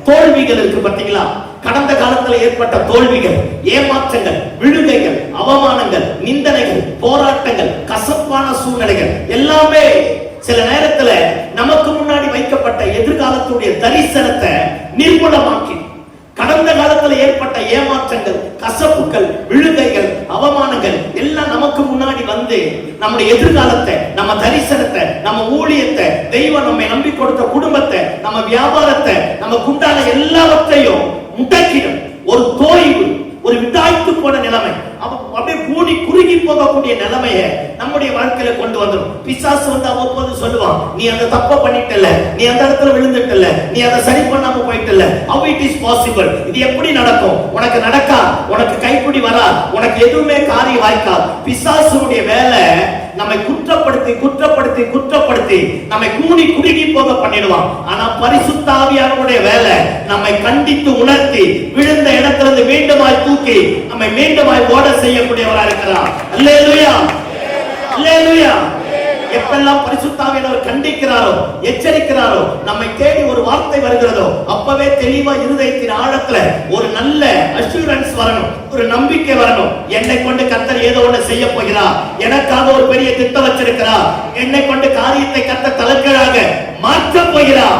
தோல்விகள் இருக்கு பாத்தீங்களா? கடந்த காலத்துல ஏற்பட்ட தோல்விகள், ஏமாற்றங்கள், விழுகைகள், அவமானங்கள், நிந்தனைகள், போராட்டங்கள், கசப்பான சூழ்நிலைகள் எல்லாமே சில நேரத்துல நமக்கு முன்னாடி வைக்கப்பட்ட எதிர்காலத்துடைய தரிசனத்தை நிர்மூலமாக்கி, கடந்த காலத்துல ஏற்பட்ட ஏமாற்றங்கள், கசப்புகள், விழுகைகள், அவமானங்கள் எல்லாம் நமக்கு முன்னாடி வந்து நம்முடைய எதிர்காலத்தை, நம்ம தரிசனத்தை, நம்ம ஊழியத்தை, தெய்வம் நம்மை நம்பி கொடுத்த குடும்பத்தை, நம்ம வியாபாரத்தை, நம்ம குண்டான எல்லாவற்றையும் முடக்கிடும். ஒரு தோய்வு, ஒரு விடாய்த்து போன நிலைமை, அப்படியே கூடி குறுகி போகக்கூடிய நிலைமையை நம்முடைய வாழ்க்கையில கொண்டு வந்துரும். பிசாசு வந்து அவ்வப்போது சொல்லுவான், நீ அந்த தப்பை பண்ணிட்டல, நீ அந்த இடத்துல விழுந்துட்டல, நீ அதை சரி பண்ணாம போயிட்டல, how it is possible, இது எப்படி நடக்கும், உனக்கு நடக்கா, உனக்கு கைப்பிடி வரா, உனக்கு எதுவுமே காரியம் வாய்க்கா. பிசாசுடைய வேலை நம்மை குற்றப்படுத்தி குற்றப்படுத்தி குற்றப்படுத்தி நம்மை கூனி குறுகி போக பண்ணிடுவான். ஆனா பரிசுத்த ஆவியானவருடைய வேலை நம்மை கண்டித்து உணர்த்தி விழுந்த இடத்திலிருந்து மீண்டுமாய் தூக்கி நம்மை மீண்டுமாய் ஓட செய்யக்கூடியவரா இருக்கிறார். அல்லேலூயா, அல்லேலூயா. எப்பெல்லாம் பரிசுத்த ஆவியானவர் கண்டிக்கிறாரோ, எச்சரிக்கிறாரோ, நம்மை தேடி ஒரு வார்த்தை வருகிறதோ, அப்பவே தெளிவா இருதயத்தின் ஆழத்துல ஒரு நல்ல அஷூரன்ஸ் வரணும், ஒரு நம்பிக்கை வரணும். என்னை கொண்டு கர்த்தர் ஏதோ ஒன்று செய்ய போகிறார், எனக்காக ஒரு பெரிய திட்டம் வச்சிருக்கிறார், என்னை கொண்டு காரியத்தை கர்த்தர் தலைகீழாக மாற்ற போகிறார்.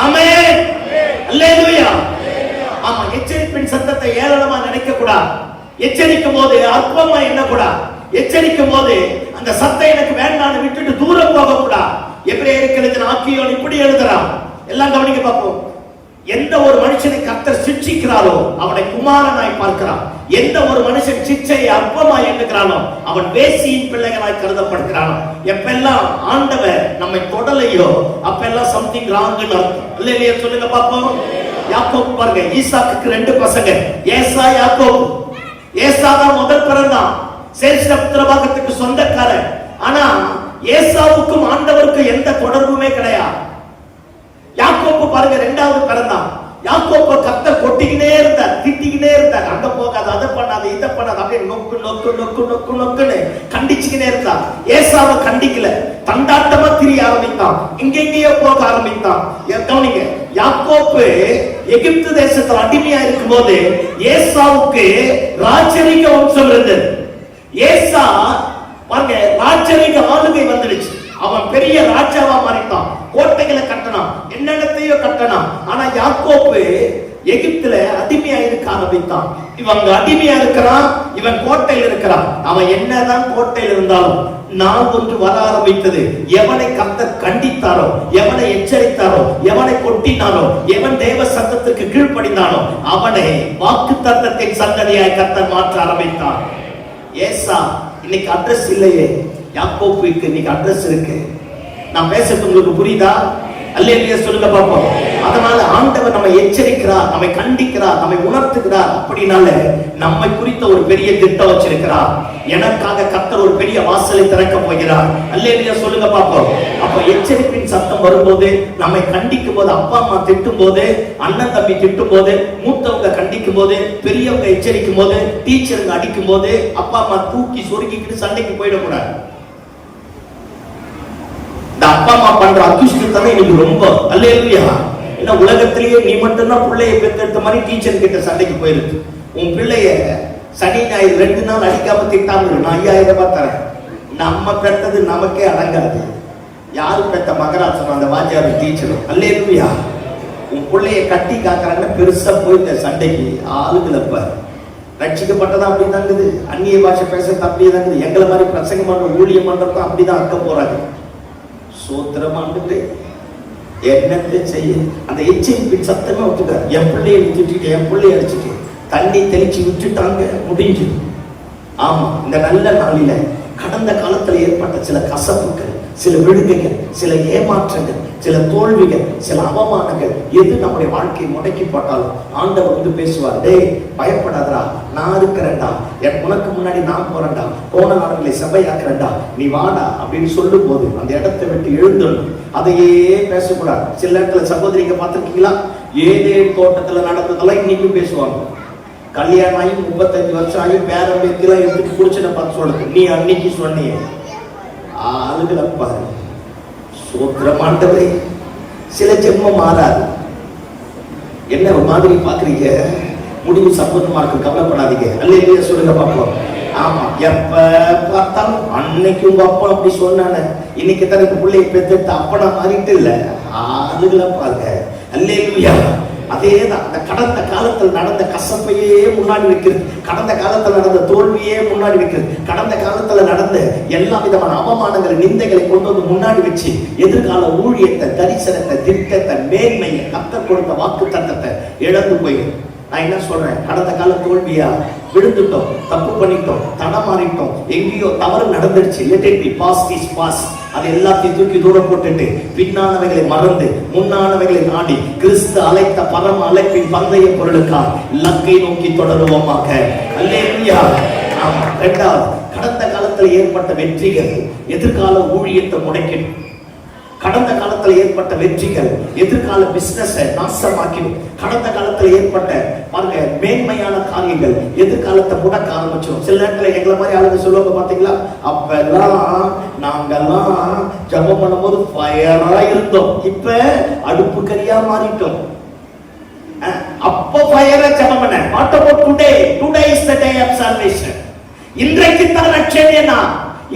ஆமென், அல்லேலூயா. ஆமா, எச்சரிப்பின் சத்தத்தை ஏளனமா நினைக்க கூடாது. எச்சரிக்கும் போது அற்பமா எண்ணக்கூடாது. எச்சரிக்கும் போது அந்த சத்தம் எனக்கு வேண்டான்னு விட்டுட்டு தூரம் போக கூடாது. எபிரேயருக்கு எழுதின ஆக்கியோன் இப்படி எழுதுறான். எல்லாம் கவனிக்க பார்ப்போம். எந்த ஒரு மனுஷனை கர்த்தர் சிட்சிக்கிறாரோ அவனை குமாரனாய் பார்க்கிறான். எந்த ஒரு மனுஷன் சிட்சையை அற்பமாய் எண்ணுகிறானோ அவன் வேசியின் பிள்ளைகளாய் கருதப்படுகிறானோ. எப்பெல்லாம் ஆண்டவர் நம்மை தொடலையோ அப்பெல்லாம் சம்திங் ராங்னு அர்த்தம். இல்லையா சொல்லுங்க பார்ப்போம். யாக்கோபு பாருங்க, ஈசாக்குக்கு 2 பசங்க, ஏசா யாக்கோபு. ஏசா தான் முதல் பிறந்தான், சேஷ்ட புத்திரபாகத்துக்கு சொந்தக்காரன். ஆனா ஏசாவுக்கும் ஆண்டவருக்கும் எந்த தொடர்புமே கிடையாது. யாக்கோபு பாருங்க, 2வது பிறந்தான். யாக்கோபு கர்த்தர் கொட்டிக்கினே இருந்தார், திட்டிக்கினே இருந்தார். அங்க போகாத, அதை பண்ணாத, இதை பண்ணாத, அப்படியே நொக்கு நொக்கு நொக்கு நொக்கு நொக்குன்னு கண்டிச்சுக்கினே இருந்தார். ஏசாவை கண்டிக்கல, தண்டாட்டமா திரிய ஆரம்பித்தான், இங்கெங்கேயோ போக ஆரம்பித்தான். கவனிங்க, யாக்கோபு எகிப்து தேசத்தில் அடிமையா இருக்கும் போது ஏசாவுக்கு ராஜரீக வம்சம் இருந்தது. ஏசா பாருங்க, ராஜரீக ஆளுகை வந்துடுச்சு. அவன் பெரிய ராஜாவா மாறிட்டான், கோட்டைகளை கட்டணான், என்னென்னத்தையோ கட்டணான். ஆனா யாக்கோபு எகிப்துல அடிமையா இருக்க ஆரம்பித்தான். இவங்க அடிமையா இருக்கிறான், இவன் கோட்டையில் இருக்கிறான். அவன் என்னதான் கோட்டையில் இருந்தாலும் நான் ஒன்று வர ஆரம்பித்தது. எவனை கர்த்தர் கண்டித்தாரோ, எவனை எச்சரித்தாரோ, எவனை கொட்டினாரோ, எவன் தேவ சத்தத்துக்கு கீழ்ப்படிந்தானோ அவனை வாக்குத்தத்தத்தின் சந்ததியாய் கர்த்தர் மாற்ற ஆரம்பித்தான். ஏசா இன்னைக்கு அட்ரஸ் இல்லையே, யாக்கோபுக்கு இன்னைக்கு அட்ரஸ் இருக்கு. நான் பேசுறது உங்களுக்கு புரியுதா? அல்லேலூயா சொல்லுங்க பாப்போம். அதனால ஆண்டவர் நம்மை எச்சரிக்கிறார், நம்மை கண்டிக்கிறார், நம்மை உணர்த்துகிறார். அப்படினால நம்மை குறித்த ஒரு பெரிய திட்டம் வச்சிருக்கிறார். எனக்காக கர்த்தர் ஒரு பெரிய வாசலை திறக்க போகிறார். அல்லேலூயா சொல்லுங்க பாப்போம். அப்ப எச்சரிப்பின் சத்தம் வரும்போது, நம்மை கண்டிக்கும் போது, அப்பா அம்மா திட்டும் போது, அண்ணன் தம்பி திட்டும் போது, மூத்தவங்க கண்டிக்கும் போது, பெரியவங்க எச்சரிக்கும் போது, டீச்சருங்க அடிக்கும் போது, அப்பா அம்மா தூக்கி சொருகிக்கிட்டு சண்டைக்கு போயிடக்கூடாது. அப்பா அம்மா பண்ற அக்கிஷ்டத்தனம் இன்னைக்கு ரொம்ப. அல்லேலூயா. ஏன்னா உலகத்திலேயே நீ மட்டும்தான் பிள்ளைய பெற்றெடுத்த மாதிரி டீச்சர் கிட்ட சண்டைக்கு போயிருக்கு. உன் பிள்ளைய சனி ஞாயிறு 2 நாள் அடிக்காம திட்டாம நான் 5000 ரூபாய் தரேன். நம்ம பெற்றது நமக்கே அடங்காது. யாரு பெற்ற மகராசன் அந்த வாத்தியார் டீச்சரும். அல்லேலூயா. உன் பிள்ளைய கட்டி காக்குறாங்கன்னு பெருசா போய் இந்த சண்டைக்கு ஆளுங்களப்ப ரட்சிக்கப்பட்டதான் அப்படி தாங்குது, அந்நிய பாஷை பேசுறது அப்படியே தாங்குது, எங்களை மாதிரி பிரசங்கம் பண்ற ஊழியம் பண்றதும் அப்படிதான் அக்க போறாங்க. சோத்திரமாண்டு என்னத்தை செய்ய அந்த எச்சரிப்பின் சத்தமே விட்டுட்டார். என் பிள்ளையை விட்டுட்டு, என் பிள்ளைய அடிச்சுட்டு தண்ணி தெளிச்சு விட்டுட்டாங்க, முடிஞ்சு. ஆமா, இந்த நல்ல நாளில கடந்த காலத்தில் ஏற்பட்ட சில கசப்புகள், சில விடுகைகள், சில ஏமாற்றங்கள், சில தோல்விகள், சில அவமானங்கள் எது நம்முடைய வாழ்க்கையை முடக்கி போட்டாலும் ஆண்டவர் வந்து பேசுவார். டேய் பயப்படாதடா, நான் இருக்கிறேன்டா, உனக்கு முன்னாடி நான் போறேன்டா, போன நாடுகளை சபையாக்குறேன்டா, நீ வாடா அப்படின்னு சொல்லும் போது அந்த இடத்தை விட்டு எழுந்துடணும். அதையே பேசக்கூடாது. சில நேரத்தில் சகோதரிங்க பார்த்துருக்கீங்களா, ஏதேன் தோட்டத்துல நடந்ததெல்லாம் இன்னைக்கும் பேசுவாங்க. கல்யாணம் ஆகி 35 வருஷம் ஆகி பேரம் பேத்திலாம் எடுத்துட்டு குடிச்சுன பார்த்து சொல்லுது, நீ அன்னைக்கு சொன்னிய ஆளுகளை பாரு. சோத்திரமாண்டவரே, சில ஜென்மம் மாறாது. என்ன ஒரு மாதிரி பாக்குறீங்க, முடிவு சம்பந்தமா இருக்கு, கவலைப்படாதீங்க. அல்லேலூயா சொல்லுங்க பாப்போம். ஆமா, எப்ப பார்த்தாலும் அன்னைக்கு உங்க அப்பா அப்படி சொன்னானே, இன்னைக்கு தனக்கு பிள்ளையை பெற்று அப்பனா மாறிட்டு இல்ல, ஆளுகளை பாருங்க. அல்லேலூயா. அதேதான், அந்த கடந்த காலத்தில் நடந்த கசப்பையே முன்னாடி வைக்கிறது, கடந்த காலத்தில் நடந்த தோல்வியே முன்னாடி வைக்கிறது, கடந்த காலத்தில் நடந்த எல்லா விதமான அவமானங்களை, நிந்தைகளை கொண்டு வந்து முன்னாடி வச்சு எதிர்கால ஊழியத்தை, தரிசனத்தை, திட்டத்தை, மேன்மையை, கர்த்தர் கொடுத்த வாக்கு தத்தத்தை இழந்து போய் நான் என்ன சொல்றேன், கடந்த கால தோல்வியா, விழுந்துட்டோம், தப்பு பண்ணிட்டோம், தடமாறிட்டோம், எங்கேயோ தவறு நடந்துருச்சு. Let it be, past is past. அதை எல்லாத்தையும் தூக்கி தூரம் போட்டுட்டு பின்னானவைகளை மறந்து முன்னானவைகளை நாடி கிறிஸ்து அழைத்த பரம அழைப்பின் பந்தய பொருளுக்காக லக்கை நோக்கி தொடருவோமாக. அல்லேலூயா. இரண்டாவது, கடந்த காலத்தில் ஏற்பட்ட வெற்றிகள் எதிர்கால ஊழியத்தை முடக்கிடும். கடந்த காலத்தில் ஏற்பட்ட வெற்றிகள் எதிர்கால பிசினஸ் நாசமாக்கிடும். கடந்த காலத்தில் ஏற்பட்ட பாருங்க மேன்மையான காரியங்கள் எதிர்காலத்தை முடக்க ஆரம்பிச்சிடும். சில நேரத்தில் எங்களை மாதிரி ஆளுங்க சொல்லுவாங்க பாத்தீங்களா, அப்பெல்லாம் நாங்கெல்லாம் ஜபம் பண்ணும்போது ஃபயரா இருந்தோம், இப்ப அடுப்பு கரியா மாறிட்டோம். அப்போ ஃபயரா ஜபம் பண்ண மாட்டோம். Today is the day of salvation. இன்றைக்கு தான் ரட்சணியனா,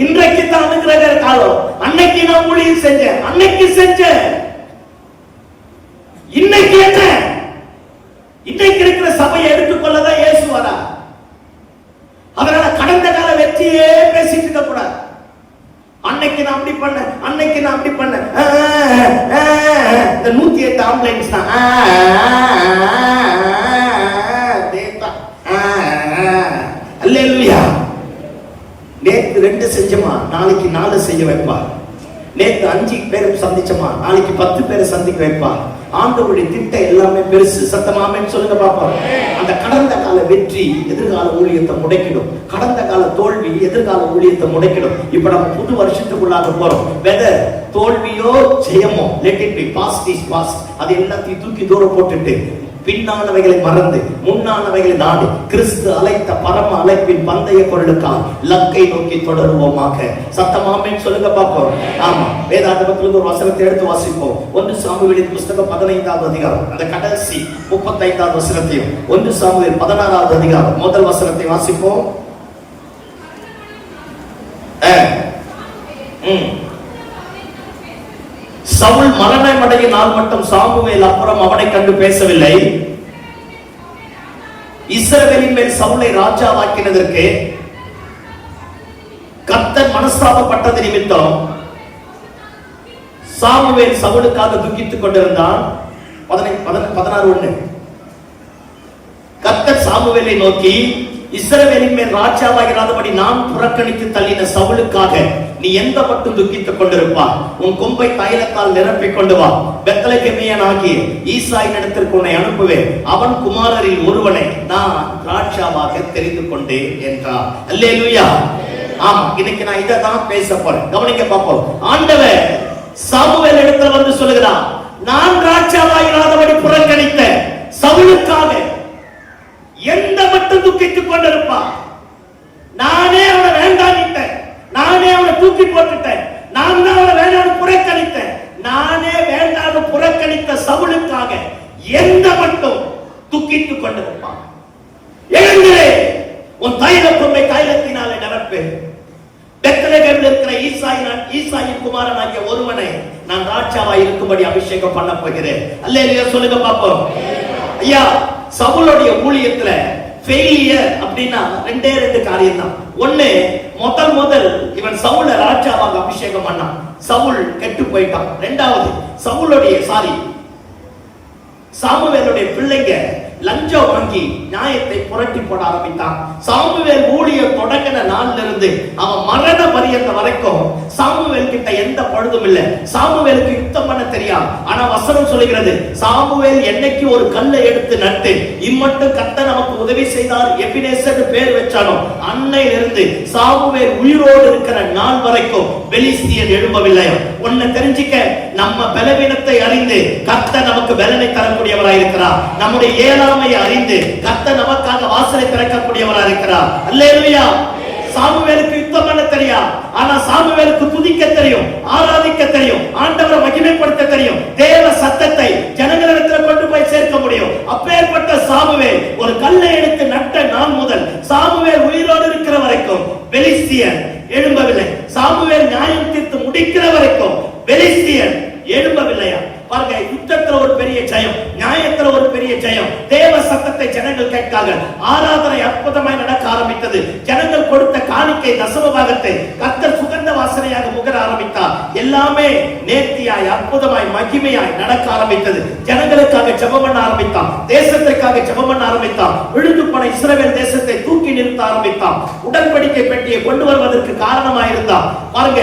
இன்றைக்கு தான் அனுகிரக காலம். அன்னைக்கு நான் ஊழியம் செஞ்சேன், அன்னைக்கு செஞ்சேன், இன்னைக்கு என்ன? இன்னைக்கு இருக்கிற சபையை எடுத்துக்கொள்ளதான் இயேசு வரா. அதனால கடந்த கால வெற்றியே பேசிட்டு இருக்க கூடாது. அன்னைக்கு நான் அப்படி பண்ண, அன்னைக்கு நான் அப்படி பண்ண. இந்த 108 ஆம்புலன்ஸ் தான் அல்லேலூயா. நேற்று 2 செஞ்சமா, நாளைக்கு 4 செய்ய வைப்பார். நேற்று 5 பேரை சந்திச்சமா, நாளைக்கு 10 பேரை சந்திக்க வைப்பார். ஆண்டவருடைய திட்டம் எல்லாமே பெருசு. சத்தமாமேன்னு சொல்லுங்க பாப்போம். அந்த கடந்த கால வெற்றி எதிர்கால ஊழியத்தை முடக்கிடும். கடந்த கால தோல்வி எதிர்கால ஊழியத்தை முடக்கிடும். இப்ப நம்ம புது வருஷத்துக்குள்ளாக போறோம். வெதர் தோல்வியோ ஜெயமோ, let it be, past is past. அது எல்லாத்தையும் தூக்கி தூரம் போட்டுட்டு பின்னானவைகளை மறந்து முன்னானவைகளை நாடு கிறிஸ்து அழைத்த பரம அழைப்பின் பந்தய பொருளுக்காக லக்கை நோக்கி தொடருவோமாக. சத்தமாமேன்னு சொல்லுங்க பாப்போம். ஆமா, வேதாகமத்திலிருந்து ஒரு வசனத்தை எடுத்து வாசிப்போம். 1 சாமுவேலின் புஸ்தகம் 15வது அதிகாரம் அந்த கடைசி 35வது வசனத்தையும் 1 சாமுவேல் 16வது அதிகாரம் முதல் வசனத்தை வாசிப்போம். சவுல் மரணமடைய நாள் மட்டும் சாமுவேல் அப்புறம் அவனை கண்டு பேசவில்லை. இஸ்ரவேலின் மேல் சவுலை ராஜாவாக்கினதற்கு கர்த்தர் மனஸ்தாபப்பட்டது நிமித்தம் சாமுவேல் சவுலுக்காக துக்கித்துக் கொண்டிருந்தான். 16:1 கர்த்தர் சாமுவேலை நோக்கி, இஸ்ரவேலின் மேல் ராஜாவாகிறாதபடி நான் புறக்கணித்து தள்ளின சவுலுக்காக நீ எந்த மட்டும் துக்கித்துக் கொண்டிருப்பா? உன் கொம்பை தைலத்தால் நிரப்பிக் கொண்டு வா. பெத்லகேமியனாகிய ஈசாயின் இடத்திற்கு உன்னை அனுப்புவேன். அவன் குமாரரில் ஒருவனை நான் ராஜாவாக தெரிந்து கொண்டேன் என்றார். அல்லேலூயா. ஆமா, இன்னைக்கு நான் இதை தான் பேச போறேன். கவனிக்க பார்ப்போம். ஆண்டவர் சாமுவேல் இடத்துல வந்து சொல்லுகிறான், நான் ராஜாவாகிறாதபடி புறக்கணித்த சவுலுக்காக எந்த மட்டும் துக்கித்துக் கொண்டிருப்பான்? நானே அவனை வேண்டாம், நானே அவனை தூக்கி போட்டுட்டேன், நான் தான் அவனை வேண்டாம் புறக்கணித்தேன். நானே வேண்டாம் புறக்கணித்த சவுலுக்காக எந்த மட்டும் துக்கித்துக் கொண்டிருப்பான்? எழுந்திரே, உன் தைல பொம்மை தைலத்தினாலே நிரப்பு. பெத்லகேமில் இருக்கிற ஈசாயின் குமாரனாகிய ஒருவனை நான் ராஜாவாய் இருக்கும்படி அபிஷேகம் பண்ண போகிறேன். அல்லேலூயா சொல்லுங்க பாப்போம். ஐயா, சவுலுடைய ஊழியத்துல ஃபெயிலியர் அப்படின்னா 2 காரியம் தான். ஒண்ணு, முதல் இவன் சவுல ராஜாவாக அபிஷேகம் பண்ணான், சவுல் கெட்டு போயிட்டான். 2வது, சாமுவேலுடைய பிள்ளைங்க லஞ்சம் வாங்கி நியாயத்தை புரட்டி போட ஆரம்பித்தான். சாமுவேல் ஊழியம் தொடங்கின நாள்ல இருந்து அவன் மரண பரியந்த வரைக்கும் சாமுவேல் கிட்ட எந்த பழுதும் இல்ல. சாமுவேலுக்கு யுத்தம் பண்ண தெரியும். ஆனா வசனம் சொல்லுகிறது, சாமுவேல் என்னைக்கு ஒரு கல்லை எடுத்து நட்டு இம்மட்டும் கர்த்தர் நமக்கு உதவி செய்தார் எபினேசர் பேர் வச்சானோ அன்னையிலிருந்து சாமுவேல் உயிரோடு இருக்கிற நாள் வரைக்கும் பெலிஸ்தியன் எழும்பவில்லை. ஒன்ன தெரிஞ்சிக்க, நம்ம பலவீனத்தை அறிந்து கர்த்தர் நமக்கு பலனை தரக்கூடியவராய் இருக்கிறார். நம்முடைய ஏழாமையை அறிந்து கர்த்தர் நமக்காக வாசலை திறக்கக்கூடியவராய் இருக்கிறார். அல்லேலூயா. சாமுவேலுக்கு யுத்தம் பண்ண தெரியும், ஆனா சாமுவேலுக்கு துதிக்க தெரியும், ஆராதிக்க தெரியும், ஆண்டவரை மகிமைப்படுத்த தெரியும், தேவ சத்தத்தை ஜனங்களிடத்தில் கொண்டு போய் சேர்க்க முடியும். அப்பேற்பட்ட சாமுவேல் ஒரு கல்லை எடுத்து நட்ட நாள் முதல் சாமுவேல் உயிரோடு இருக்கிற வரைக்கும் பெலிஸ்தியன் எழும்பவில்லை. சாமுவேல் நியாயம் தீர்த்து முடிக்கிற வரைக்கும் பெலிஸ்தியன் எழும்பவில்லையா? பாருங்க, யுத்தத்துல ஒரு பெரிய ஜெயம், நியாயத்துல ஒரு பெரிய ஜெயம். தேவ சத்தத்தை ஜனங்கள் கேட்காங்க. ஆராதனை அற்புதமாய் நடக்க ஆரம்பித்தது. ஜனங்கள் கொடுத்த காணிக்கை தசம பாகத்தை கர்த்தர் சுகந்த வாசனையாக முகர ஆரம்பித்தார். எல்லாமே நேர்த்தியாய் அற்புதமாய் மகிமையாய் நடக்க ஆரம்பித்தது. ஜனங்களுக்காக ஜெபம் பண்ண ஆரம்பித்தான், தேசத்திற்காக ஜெபம் பண்ண ஆரம்பித்தான், விழுந்து போன இஸ்ரவேல் தேசத்தை தூக்கி நிறுத்த ஆரம்பித்தான், உடன்படிக்கை பெட்டியை கொண்டு வருவதற்கு காரணமாயிருந்தான். பாருங்க,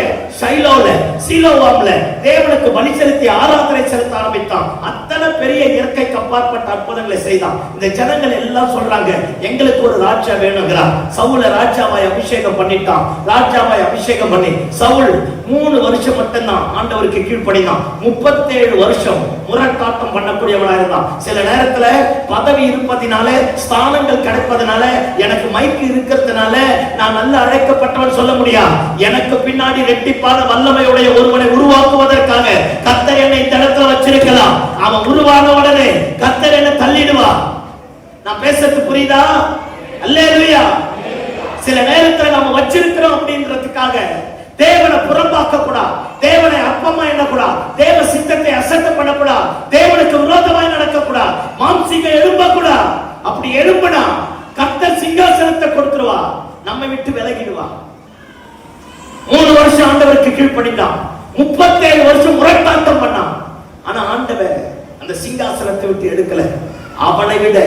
சீலோவாம்ல தேவனுக்கு பலி செலுத்தி ஆராதனை செலுத்த ஆரம்பித்தான். அத்தனை பெரிய இயற்கைக்கு அப்பாற்பட்ட அற்புதங்களை செய்தான். இந்த ஜனங்கள் எல்லாம் சொல்றாங்க, எங்களுக்கு ஒரு ராஜா வேணுங்கிறார். சவுல ராஜாவாய் அபிஷேகம் பண்ணிட்டான். ராஜாவாய் அபிஷேகம் பண்ணி சவுல் 3 வருஷம் மட்டும்தான் ஆண்டவருக்கு கீழ்ப்படினான். 37 வருஷம் முரட்டாட்டம் பண்ணக்கூடியவனா இருந்தான். சில நேரத்துல பதவி இருப்பதினால, ஸ்தானங்கள் கிடைப்பதனால, எனக்கு மைக்கு இருக்கிறதுனால நான் நல்ல அழைக்கப்பட்டவன் சொல்ல முடியாது. எனக்கு பின்னாடி ரெட்டிப்பான வல்லமையுடைய ஒருவனை உருவாக்குவதற்காக கர்த்தர் என்னை இந்த இடத்துல வச்சிருக்கலாம். அவன் உருவான உடனே கர்த்தர் என்னை தள்ளிடுவா. நான் பேசுறது புரியுதா? அல்லேலூயா. சில நேரத்துல நம்ம வச்சிருக்கிறோம் அப்படின்றதுக்காக தேவனை புறம்பாக்க கூடாது, தேவனை அப்பமா எண்ணக்கூடாது, தேவ சித்தத்தை அசட்டை பண்ணக்கூடாது, தேவனுக்கு விரோதமாய் நடக்கக்கூடாது, மாம்சீக எழும்பக்கூடாது. அப்படி எழும்பினா கர்த்தர் சிங்காசனத்தை கொடுத்துருவா, நம்மை விட்டு விலகிடுவா. 3 வருஷம் ஆண்டவருக்கு கீழ்ப்படிந்தான், 37 வருஷம் முரட்டாட்டம் பண்ணான். ஆனா ஆண்டவர் அந்த சிங்காசனத்தை விட்டு எடுக்கல. அவனை விட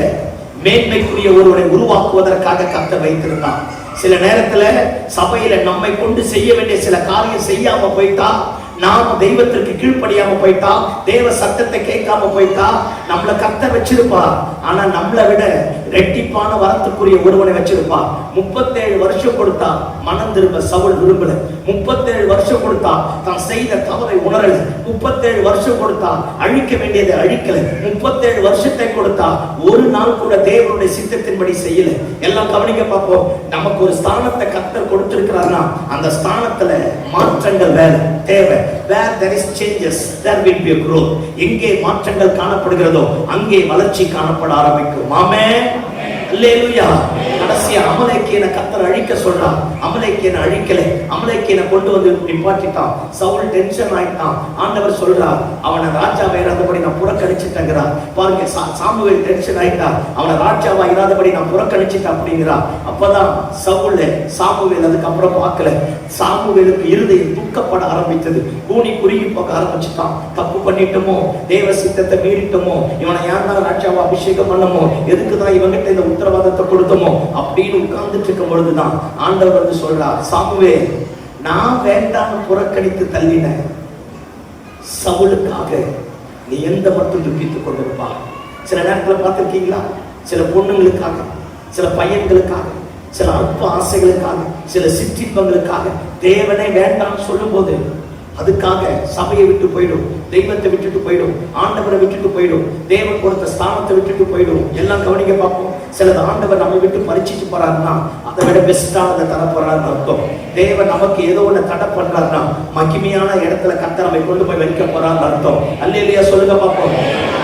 மேன்மைக்குரிய ஒருவனை உருவாக்குவதற்காக கர்த்தர் வைத்திருந்தான். சில நேரத்துல சபையில நம்மை கொண்டு செய்ய வேண்டிய சில காரியம் செய்யாம போயிட்டா, நாம தெய்வத்திற்கு கீழ்ப்படியாம போயிட்டா, தேவ சத்தத்தை கேட்காம போயிட்டா, நம்மள கர்த்தர் வச்சிருப்பா. ஆனா நம்மளை விட ரெட்டிப்பான வரத்துக்குரிய ஒருவனை வச்சிருப்பா. 37 வருஷம் கொடுத்தா மனம் திரும்ப சவுல் விரும்பல. 37 வருஷம் கொடுத்தா தான் செய்த தவறை உணரல. 37 வருஷம் கொடுத்தா அழிக்க வேண்டியதை அழிக்கல. 37 வருஷத்தை கொடுத்தா ஒரு நாள் கூட தேவனுடைய சித்தத்தின்படி செய்யல. எல்லாம் கவனிக்க பார்ப்போம். நமக்கு ஒரு ஸ்தானத்தை கர்த்தர் கொடுத்திருக்கிறார்னா அந்த ஸ்தானத்துல மாற்றங்கள் தேவை. Where there is changes, there will be a growth. எங்கே மாற்றங்கள் காணப்படுகிறதோ அங்கே வளர்ச்சி காணப்பட ஆரம்பிக்கும். ஆமென், அல்லேலூயா. கடைசியா அமலேக்கியனை கர்த்தர் அழிக்க சொல்றான். அமலேக்கியனை அழிக்கல, அமலேக்கியனை கொண்டு வந்து நிப்பாட்டிட்டான். சவுல் டென்ஷன் ஆயிட்டான். ஆண்டவர் சொல்றார், அவனை ராஜாவை இராதபடி நான் புறக்கணிச்சிட்டேங்கிறார். பாருங்க, சாமுவேல் டென்ஷன் ஆயிட்டா, அவனை ராஜாவா இராதபடி நான் புறக்கணிச்சிட்டேன் அப்படிங்கிறார். அப்பதான் சவுல் சாமுவேல் அதுக்கப்புறம் பார்க்கல. சாமுவேலுக்கு இருதயம் துக்கப்பட ஆரம்பித்தது. கூனி குறுகி போக ஆரம்பிச்சுட்டான். தப்பு பண்ணிட்டோமோ, தேவ சித்தத்தை மீறிட்டோமோ, இவனை யார் தான் ராஜாவா அபிஷேகம் பண்ணமோ, எதுக்குதான் இவங்கிட்ட இந்த உத்தரவாதத்தை கொடுத்தோமோ அப்படின்னு உட்கார்ந்துட்டு இருக்கும் பொழுதுதான் ஆண்டவர் வந்து சொல்றார், சாமுவேல், நான் வேண்டாம் புறக்கணித்து தள்ளின சவுலுக்காக நீ எந்த மட்டும் துப்பித்துக் கொண்டிருப்பா. சில நேரத்தில் பார்த்திருக்கீங்களா, சில பொண்ணுங்களுக்காக, சில பையன்களுக்காக, சில அற்ப ஆசைகளுக்காக, சில சிற்றின்பங்களுக்காக தேவனை வேண்டாம் சொல்லும் போது அதுக்காக சபையை விட்டு போயிடும், தெய்வத்தை விட்டுட்டு போயிடும், ஆண்டவரை விட்டுட்டு போயிடும், தேவன் கொடுத்த ஸ்தானத்தை விட்டுட்டு போயிடும். எல்லாம் கவனிக்க பார்ப்போம். சிலது ஆண்டவர் நம்ம விட்டு பறிச்சுட்டு போறாருன்னா அதை விட பெஸ்டானதை தர போறாருன்னு அர்த்தம். தேவன் நமக்கு ஏதோ ஒண்ணு தடை பண்றாருன்னா மகிமையான இடத்துல கர்த்தர் நம்மை கொண்டு போய் வைக்க போறாருன்னு அர்த்தம். அல்லேலூயா சொல்லுங்க பார்ப்போம்.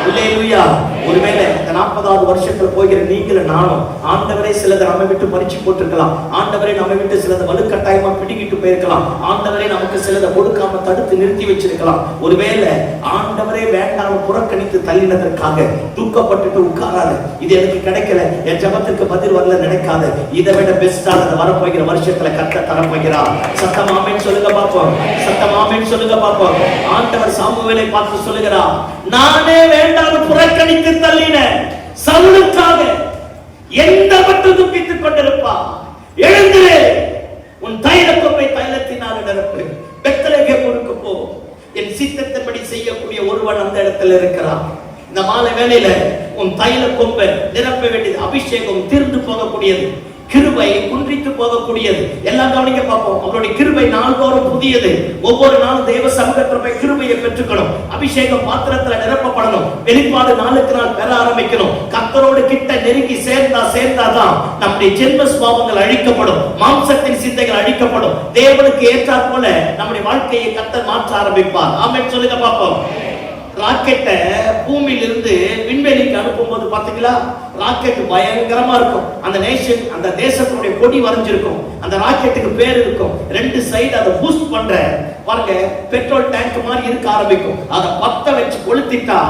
அல்லேலூயா. ஒருவேளை இந்த 40வது வருஷத்துல போகிற நீங்களும் நானும் ஆண்டவரே சிலதை நம்ம விட்டு பறிச்சு போட்டிருக்கலாம். ஆண்டவரே நம்ம விட்டு சிலதை வலுக்கட்டாயமா பிடிக்கிட்டு போயிருக்கலாம். ஆண்டவரே நமக்கு சிலதை கொடுக்காம தடுத்து நிறுத்தி வச்சிருக்கலாம். ஒருவேளை ஆண்டவரே வேண்டாம் புறக்கணித்து தள்ளினதற்காக துக்கப்பட்டுட்டு உட்காராத, இது எனக்கு கிடைக்கல, என் ஜபத்திற்கு பதில் வரல நினைக்காத. இதை விட பெஸ்டானது வரப்போகிற வருஷத்துல கர்த்தர் தரப்போகிறார். சத்தம் ஆமென் சொல்லுங்க பார்ப்போம். சத்தம் ஆமென் சொல்லுங்க பார்ப்போம். ஆண்டவர் சாமுவேலை பார்த்து சொல்லுகிறார், நானே வேண்டாம் புறக்கணித்து தள்ளின சவுலுக்காக எந்த மட்டும் துப்பித்துக் கொண்டிருப்பா. எழுந்திரே, உன் தைல கொம்பை தைலத்தினால் நிரப்பு, பெத்லகேமுக்கு போ. என் சித்தத்தின்படி செய்யக்கூடிய ஒருவன் அந்த இடத்துல இருக்கிறான். இந்த மாலை வேளையில உன் தைல கொம்பை நிரப்ப வேண்டியது. அபிஷேகம் தீர்ந்து போகக்கூடியது, கிருபை குன்றித்து போகக்கூடியது. எல்லாம் கவனிக்க பார்ப்போம். அவருடைய கிருபை நாள்தோறும் புதியது. ஒவ்வொரு நாளும் தேவ சமூகத்திற்கு கிருபையை பெற்றுக்கணும். அபிஷேகம் பாத்திரத்துல நிரப்பப்படணும். வெளிப்பாடு நாளுக்கு நாள் பெற ஆரம்பிக்கணும். கர்த்தரோடு கிட்ட நெருங்கி சேர்ந்தாதான் நம்முடைய ஜென்ம சுபாவங்கள் அழிக்கப்படும், மாம்சத்தின் சிந்தைகள் அழிக்கப்படும். தேவனுக்கு ஏற்றாற் போல நம்முடைய வாழ்க்கையை கர்த்தர் மாற்ற ஆரம்பிப்பார். ஆமென் சொல்லுங்க பார்ப்போம். ராக்கெட்டை பூமியிலிருந்து விண்வெளிக்கு அனுப்பும் போது பாத்தீங்களா, ராக்கெட் பயங்கரமா இருக்கும். அந்த நேஷன், அந்த தேசத்துடைய கொடி வரைஞ்சிருக்கும். அந்த ராக்கெட்டுக்கு பேர் இருக்கும். ரெண்டு சைடு அதை பூஸ்ட் பண்ற பாருங்க, பெட்ரோல் டேங்க் மாதிரி இருக்க ஆரம்பிக்கும். அதை பத்த வச்சு கொளுத்திட்டா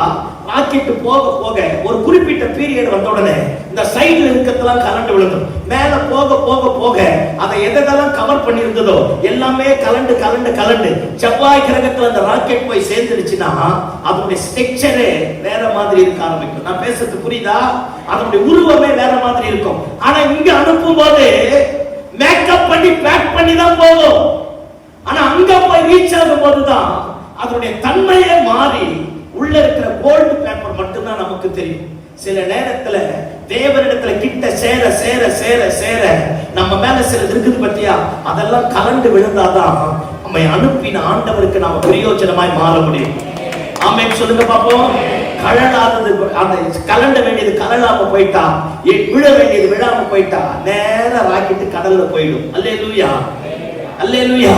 ராக்கெட் போக போக ஒரு குறிப்பிட்ட பீரியட் வந்த உடனே இந்த சைடுல இருக்கிறதெல்லாம் கரண்ட் விழுந்துடும். மேல போக போக போக அதை எதெல்லாம் கவர் பண்ணி இருந்ததோ எல்லாமே கலண்டு கலண்டு கலண்டு செவ்வாய் கிரகத்துல அந்த ராக்கெட் போய் சேர்ந்துடுச்சுன்னா அதனுடைய ஸ்ட்ரக்சரே வேற மாதிரி இருக்க ஆரம்பிக்கும். நான் பேசுறது புரியுதா? அதனுடைய உருவமே வேற மாதிரி இருக்கும். ஆனா இங்க அனுப்பும் போது மேக்கப் பண்ணி பேக் பண்ணி தான் போகும். ஆனா அங்க போய் ரீச் ஆகும் போதுதான் அதனுடைய தன்மையே மாறி உள்ள இருக்கிற கோல்டு பேப்பர் மட்டும்தான் நமக்கு தெரியும். சில நேரத்துல தேவனிடத்துல கிட்ட சேர சேர சேர சேர நம்ம மேல சில இருக்குது பத்தியா, அதெல்லாம் கலண்டு விழுந்தாதான் நம்மை அனுப்பின ஆண்டவருக்கு நாம பிரயோஜனமாய் மாற முடியும். ஆமென் சொல்லுங்க பாப்போம். கலடாதது, அந்த கலண்ட வேண்டியது கலடாம போயிட்டா, விழ வேண்டியது விழாம போயிட்டா நேரா ராக்கெட்டு கடல்ல போயிடும். அல்லேலூயா, அல்லேலூயா.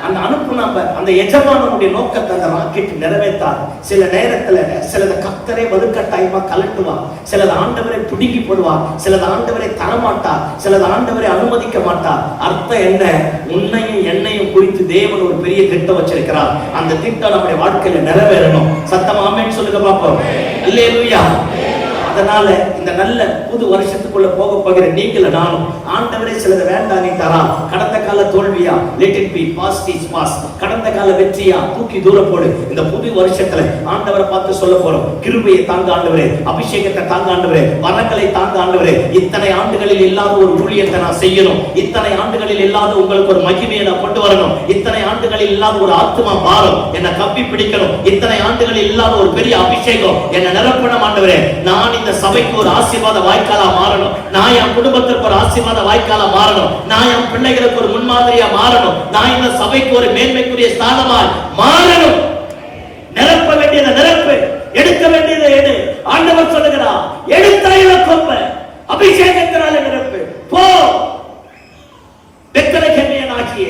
அந்த அனுப்புன அந்த எஜமானனுடைய நோக்கத்தை அந்த ராக்கெட் நிறைவேற்றார். சில நேரத்துல சிலத கர்த்தரே வலுக்கட்டாயமா கலட்டுவார், சிலது ஆண்டவரை பிடுங்கி போடுவார், சிலது ஆண்டவரை தரமாட்டார், சிலது ஆண்டவரை அனுமதிக்க மாட்டார். அர்த்தம் என்ன? உன்னையும் என்னையும் குறித்து தேவன் ஒரு பெரிய திட்டம் வச்சிருக்கிறார். அந்த திட்டம் நம்முடைய வாழ்க்கையில நிறைவேறணும். சத்தமா ஆமென் சொல்லுங்க பாப்போம். அல்லேலூயா. அதனால இந்த நல்ல புது வருஷத்துக்குள்ள போக போகிற நீங்கள நானும் ஆண்டவரே சிலது வேண்டாம் நீ தரா, கடந்த கால தோல்வியா let it be, past is past, கடந்த கால வெற்றியா தூக்கி தூர போடு. இந்த புது வருஷத்துல ஆண்டவரை பார்த்து சொல்ல போறோம், கிருபையை தாங்க ஆண்டவரே, அபிஷேகத்தை தாங்க ஆண்டவரே, வரங்களை தாங்க ஆண்டவரே. இத்தனை ஆண்டுகளில் இல்லாத ஒரு ஊழியத்தை நான் செய்யணும், இத்தனை ஆண்டுகளில் இல்லாத உங்களுக்கு ஒரு மகிமையை நான் கொண்டு வரணும், இத்தனை ஆண்டுகளில் இல்லாத ஒரு ஆத்மா பாரம் என்னை கப்பி பிடிக்கணும், இத்தனை ஆண்டுகளில் இல்லாத ஒரு பெரிய அபிஷேகம் என்னை நிரப்பணும் ஆண்டவரே. நான் இந்த சபைக்கு ஒரு ஆசீர்வாத வாய்க்காலா மாறணும், நான் என் குடும்பத்திற்கு ஒரு ஆசீர்வாத வாய்க்காலா மாறணும், நான் என் பிள்ளைகளுக்கு ஒரு முன்மாதிரியா மாறணும், நான் இந்த சபைக்கு ஒரு மேன்மைக்குரிய ஸ்தானமாய் மாறணும். நிரப்ப வேண்டியதை நிரப்பு, எடுக்க வேண்டியதை எடு. ஆண்டவர் சொல்லுகிறார், எடுத்தாயில கொம்ப அபிஷேகத்தினால நிரப்பு. போ பெத்லகேமியன் ஆகிய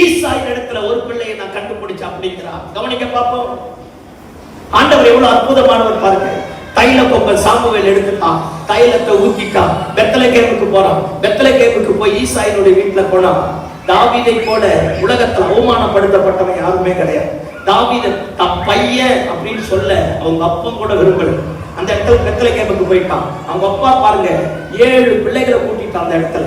ஈசாயின் இடத்துல ஒரு பிள்ளையை நான் கண்டுபிடிச்சேன் அப்படிங்கிறார். கவனிக்க பாப்போம். ஆண்டவர் எவ்வளவு அற்புதமானவர் பாருங்க. தைல கொம்பன் சாமுவேல் எடுத்துட்டான், தைலத்தை ஊத்திட்டான், பெத்லகேமுக்கு போறான். பெத்லகேமுக்கு போய் ஈசாயினுடைய வீட்டுல போனா தாவீதை போல உலகத்துல அவமானப்படுத்தப்பட்டவன் யாருமே கிடையாது. தாவீது தன் பையன் அப்படின்னு சொல்ல அவங்க அப்பன் கூட விரும்பல. அந்த இடத்துல பெத்லகேமுக்கு போயிட்டான். அவங்க அப்பா பாருங்க 7 பிள்ளைகளை கூட்டிட்டான். அந்த இடத்துல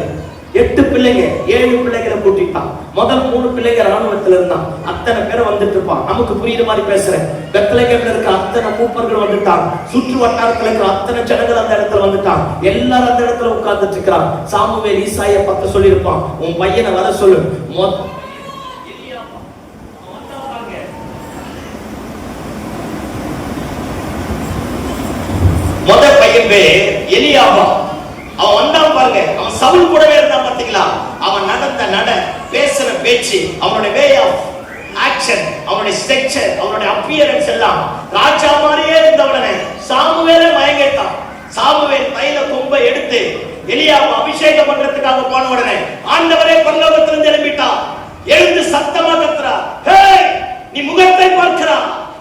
8 பிள்ளைங்க 7 பிள்ளைகளை கூட்டிட்டான். முதல் 3 பிள்ளைங்க ராணுவத்துல இருந்தான். அத்தனை பேரை வந்துட்டு இருப்பான். நமக்கு புரியுற மாதிரி பேசுறேன். பெத்லகேம்ல இருக்க அத்தனை மூப்பர்கள் வந்துட்டான். சுற்று வட்டாரத்துல இருக்கிற அத்தனை ஜனங்கள் அந்த இடத்துல வந்துட்டான். எல்லாரும் அந்த இடத்துல உட்கார்ந்துட்டு இருக்கிறான். சாமுவேல் ஈசாயை பார்த்து சொல்லியிருப்பான், உன் பையனை வர சொல்லு. முதல் பையன் பேர் எலியாபா. அவன் வந்தான் பாருங்க. அவன் சவுல் கூடவே இருந்தான் பாத்தீங்களா? அவன் நடந்த நட, பேசுற பேச்சு, அவனுடைய வே ஆஃப் ஆக்ஷன், அவனுடைய ஸ்ட்ரக்சர், அவனுடைய அப்பியரன்ஸ் எல்லாம் ராஜா மாதிரியே இருந்தவனே சாமுவேலே மயங்கிட்டான். சாமுவேல் தைல கொம்பை எடுத்து எலியாவை அபிஷேகம் பண்றதுக்காக போன உடனே ஆண்டவரே பரலோகத்திலிருந்து எழும்பிட்டான். எழுந்து சத்தமா கத்துறார், ஹே நீ முகத்தை பார்க்கிறா,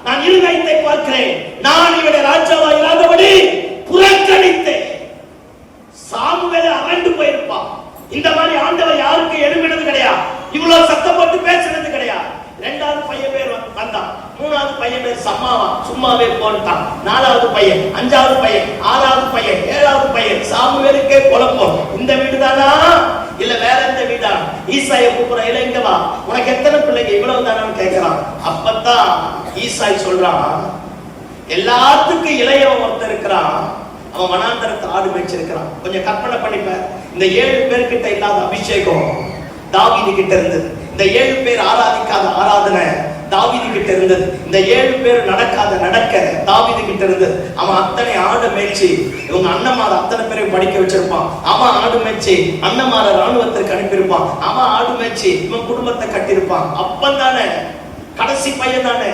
நான் இருதயத்தை பார்க்கிறேன். நான் இவனை ராஜாவா இல்லாதபடி புறக்கணித்தேன். சாமுவேல் அரண்டு போயிருப்பான். இந்த மாதிரி ஆண்டவர் யாருக்கு எழுப்பினது கிடையாது, இவ்வளவு சத்தம் போட்டு பேசுறது கிடையாது. 2வது பையன் பேர் வந்தான். 3வது பையன் பேர் சம்மாவா, சும்மாவே போட்டான். 4வது பையன், 5வது பையன், 6வது பையன், 7வது பையன். சாமுவேலுக்கே குழப்பம். இந்த வீடு தானா இல்ல வேற எந்த வீடா? ஈசாயை கூப்பிடுற, இல்ல இங்க வா, உனக்கு எத்தனை பிள்ளைங்க? இவ்வளவு தானான்னு கேட்கிறான். அப்பதான் ஈசாய் சொல்றான், எல்லாத்துக்கும் இளையவன் ஒருத்தர் இருக்கிறான், அவன் வனாந்தரத்தை ஆடு மேய்ச்சிருக்கிறான். கொஞ்சம் கற்பனை பண்ணிப்ப, இந்த 7 பேர்கிட்ட இல்லாத அபிஷேகம் தாவீது கிட்ட இருந்தது. இந்த 7 பேர் ஆராதிக்காத ஆராதனை தாவீது கிட்ட இருந்தது. இந்த 7 பேர் நடக்காத நடக்க தாவீது கிட்ட இருந்தது. அவன் அத்தனை ஆடு மேய்ச்சி இவங்க அண்ணமார அத்தனை பேரையும் படிக்க வச்சிருப்பான். அவன் ஆடு மேய்ச்சி அண்ணமார ராணுவத்திற்கு அனுப்பியிருப்பான். அவன் ஆடு மேய்ச்சி இவன் குடும்பத்தை கட்டியிருப்பான். அப்பன் தானே, கடைசி பையன் தானே.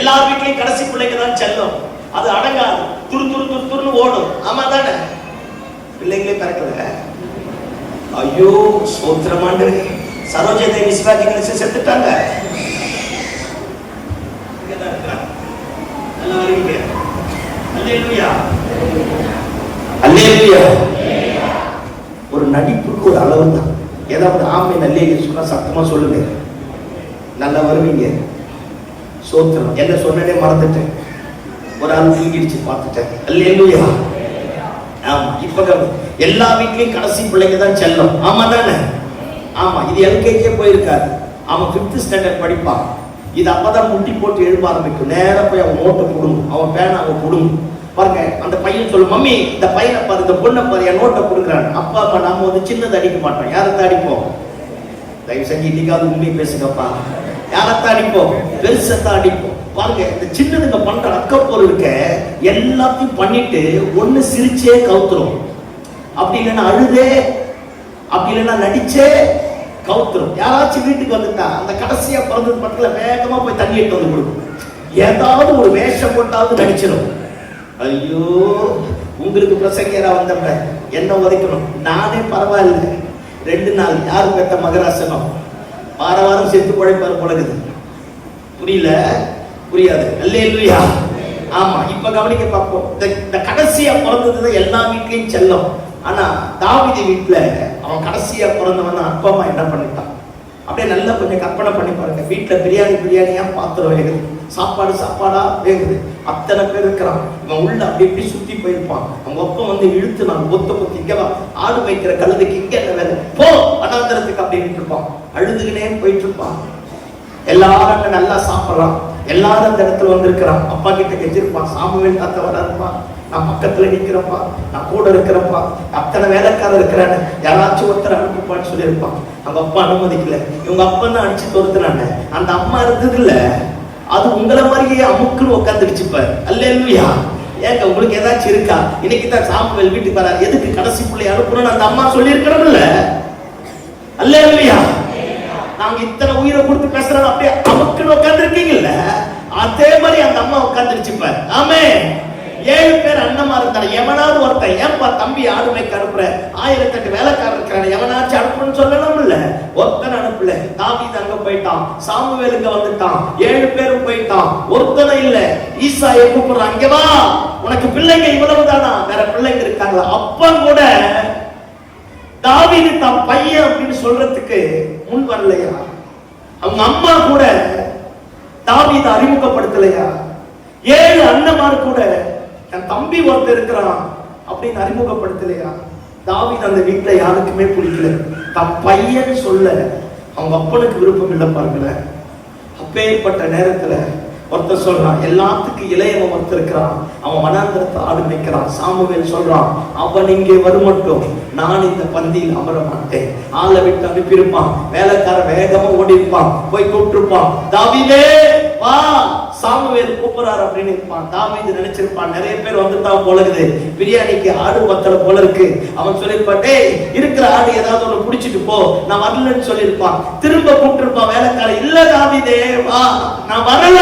எல்லார் வீட்லயும் கடைசி பிள்ளைங்க தான் செல்லும். அது அடங்காது, துரு துரு துரு துருன்னு ஓடும். ஆமா தானே? பிள்ளைங்களே பிறக்கல. ஐயோ சோத்திரமாண்டு சரோஜா தேவி சிவாஜி கணேசன் செத்துட்டாங்க. அல்லேலூயா, அல்லேலூயா. அல்லேலூயா. ஒரு நடிப்புக்கு ஒரு அளவு தான். ஏதாவது ஆமை நல்லே சொன்னா சத்தமா சொல்லுங்க, நல்லா வருவீங்க. சோத்திரம். என்ன சொன்னே மறந்துட்டேன், ஒரு ஆள் தூங்கிடுச்சு பார்த்துட்டேன். அல்லேலூயா. ஆமா, இப்ப எல்லா வீட்லயும் கடைசி பிள்ளைங்க தான் செல்லம். ஆமா தானே? ஆமா, இது எல்கேஜே போயிருக்காரு. அவன் 5th ஸ்டாண்டர்ட் படிப்பான். இது அப்பதான் முட்டி போட்டு எழுப்ப ஆரம்பிக்கும். நேரம் போய் அவன் நோட்டை கொடுங்க, அவன் பேனா அவன் கொடுங்க. பாருங்க, அந்த பையன் சொல்லு, மம்மி இந்த பையனை பாரு, இந்த பொண்ணை பாரு, என் நோட்டை கொடுக்குறான். அப்பா அம்மா நம்ம வந்து சின்னதை அடிக்க மாட்டோம். யாரத்தான் அடிப்போம்? தயவு செஞ்சு இன்னைக்காவது உண்மையை பேசுங்கப்பா. யாரத்தான் அடிப்போம்? பெருசத்தான் அடிப்போம். பாருங்க, இந்த சின்னதுங்க பண்ற அக்கப்போர் இருக்க எல்லாத்தையும் பண்ணிட்டு ஒண்ணு சிரிச்சே கவுத்துரும், அப்படி இல்லைன்னா அழுதே, அப்படி இல்லைன்னா நடிச்சே கவுத்துரும். யாராச்சும் வீட்டுக்கு வந்துட்டா அந்த கடைசியா பிறந்தது பக்கத்துல வேகமா போய் தண்ணி எடுத்து வந்து கொடுக்கும். ஏதாவது ஒரு வேஷம் போட்டாவது நடிச்சிடும். ஐயோ, உங்களுக்கு பிரசங்கியரா வந்தப்ப என்ன உதைக்கணும், நானே பரவாயில்ல 2 நாள் யாரு பெற்ற மகராசனம் வார வாரம் சேர்த்து குழைப்பாரு போலகுது. புரியல? புரியாது. அல்லேலூயா. ஆமா, இப்ப கவனிக்க பார்ப்போம். இந்த கடைசியா பிறந்ததுதான் எல்லா வீட்லயும் செல்லம். ஆனா தாவீது வீட்டுல அவன் கடைசியா பிறந்தவன் அப்பா அம்மா என்ன பண்ணிட்டான்? அப்படியே நல்லா கொஞ்சம் கற்பனை பண்ணி பாருங்க. வீட்டுல பிரியாணியா பாத்திரம் வேகுது, சாப்பாடா வேகுது, அத்தனை பேர் இருக்கிறான். இவன் உள்ள அப்படி இப்படி சுத்தி போயிருப்பான். அவங்க அப்பா வந்து இழுத்து நான் கொத்தி இங்கவா, ஆடு வைக்கிற கழுதுக்கு இங்க என்ன வேலை, போ அனாந்தரத்துக்கு அப்படின்னு இருப்பான். அழுதுகினே போயிட்டு இருப்பான். எல்லாரும் அங்க நல்லா சாப்பிடறான். எல்லாரும் அந்த இடத்துல வந்திருக்கிறான். அப்பா கிட்ட கெஞ்சிருப்பான், சாமுவேல் தாத்தா வராதுப்பா, நான் பக்கத்துல நிக்கிறப்பா, நான் கூட இருக்கிறப்பா, அத்தனை வேலைக்காரர் இருக்கிறான்னு யாராச்சும் ஒருத்தர் அனுப்பிப்பான்னு சொல்லியிருப்பான். அவங்க அப்பா அனுமதிக்கல. இவங்க அப்பா தான் அடிச்சு தோறுத்துனாங்க. அந்த அம்மா இருந்தது இல்ல, அது உங்களை மாதிரியே அமுக்குன்னு உட்காந்துடுச்சுப்பாரு. அல்லேலூயா. ஏங்க உங்களுக்கு ஏதாச்சும் இருக்கா? இன்னைக்கு தான் சாமுவேல் வீட்டுக்கு வராரு, எதுக்கு கடைசி பிள்ளை அனுப்பணும்னு அந்த அம்மா சொல்லி இருக்கிறோம்ல. அல்லேலூயா. நாங்க இத்தனை உயிரை கொடுத்து பேசுறோம், அப்படியே அமுக்குன்னு உட்கார்ந்து இருக்கீங்கல்ல, அதே மாதிரி அந்த அம்மா உட்காந்துருச்சுப்பாரு. ஆமே. 7 பேர் அண்ணமா இருந்தாரு. எவனாவது ஒருத்தன், ஏன்பா தம்பி ஆடு மேய்க்க அனுப்புற, 1008 வேலைக்காரர் இருக்கிறாங்க, எவனாச்சும் அனுப்புன்னு சொல்லணும்ல. ஒருத்தன் அனுப்பல. தாவீது அங்க போயிட்டான், சாமுவேலுங்க வந்துட்டான், 7 பேரும் போயிட்டான், ஒருத்தனை இல்ல. ஈசாயை கூப்பிடுறான், இங்க வா, உனக்கு பிள்ளைங்க இவ்வளவுதானா, வேற பிள்ளைங்க இருக்காங்களா? அப்ப கூட தாவீது தன் பையன் அப்படின்னு சொல்றதுக்கு முன் வரலையா? அவங்க அம்மா கூட தாவீது அறிமுகப்படுத்தலையா? 7 அண்ணமார் கூட என் தம்பி ஒருத்தர் இருக்கிறான் அப்படின்னு அறிமுகப்படுத்தலையா? தாவீது அந்த வீட்டுல யாருக்குமே பிடிக்கல. தன் பையன் சொல்ல அவங்க அப்பனுக்கு விருப்பம் இல்லை. பாருங்களேன், அப்பேற்பட்ட நேரத்துல ஒருத்தர் சொல்றான், எல்லாத்துக்கும் இளையவன் ஒருத்தர் இருக்கிறான், அவன் வனாந்தரத்தை ஆடு மேய்க்கிறான். சாமுவேல் சொல்றான், அவன் இங்கே வருமட்டும், நான் இந்த பந்தியில் அமர மாட்டேன். ஆளை விட்டு அனுப்பியிருப்பான். வேலைக்காரன் வேகமா ஓடி இருப்பான், போய் கூப்பிட்டுருப்பான், தாவீதே வா, சாமுவேல் கூப்பிடுறாரு அப்படின்னு இருப்பான். தாவீது நினைச்சிருப்பான், நிறைய பேர் வந்துட்டான் போல இருக்குது, பிரியாணிக்கு ஆடு வத்தல போல இருக்கு. அவன் சொல்லிருப்பான், டேய் இருக்கிற ஆடு ஏதாவது ஒண்ணு புடிச்சிட்டு போ, நான் வரலன்னு சொல்லியிருப்பான். திரும்ப கூப்பிட்டுருப்பான் வேலைக்காரன், இல்ல தாவீதே வா, நான் வரல.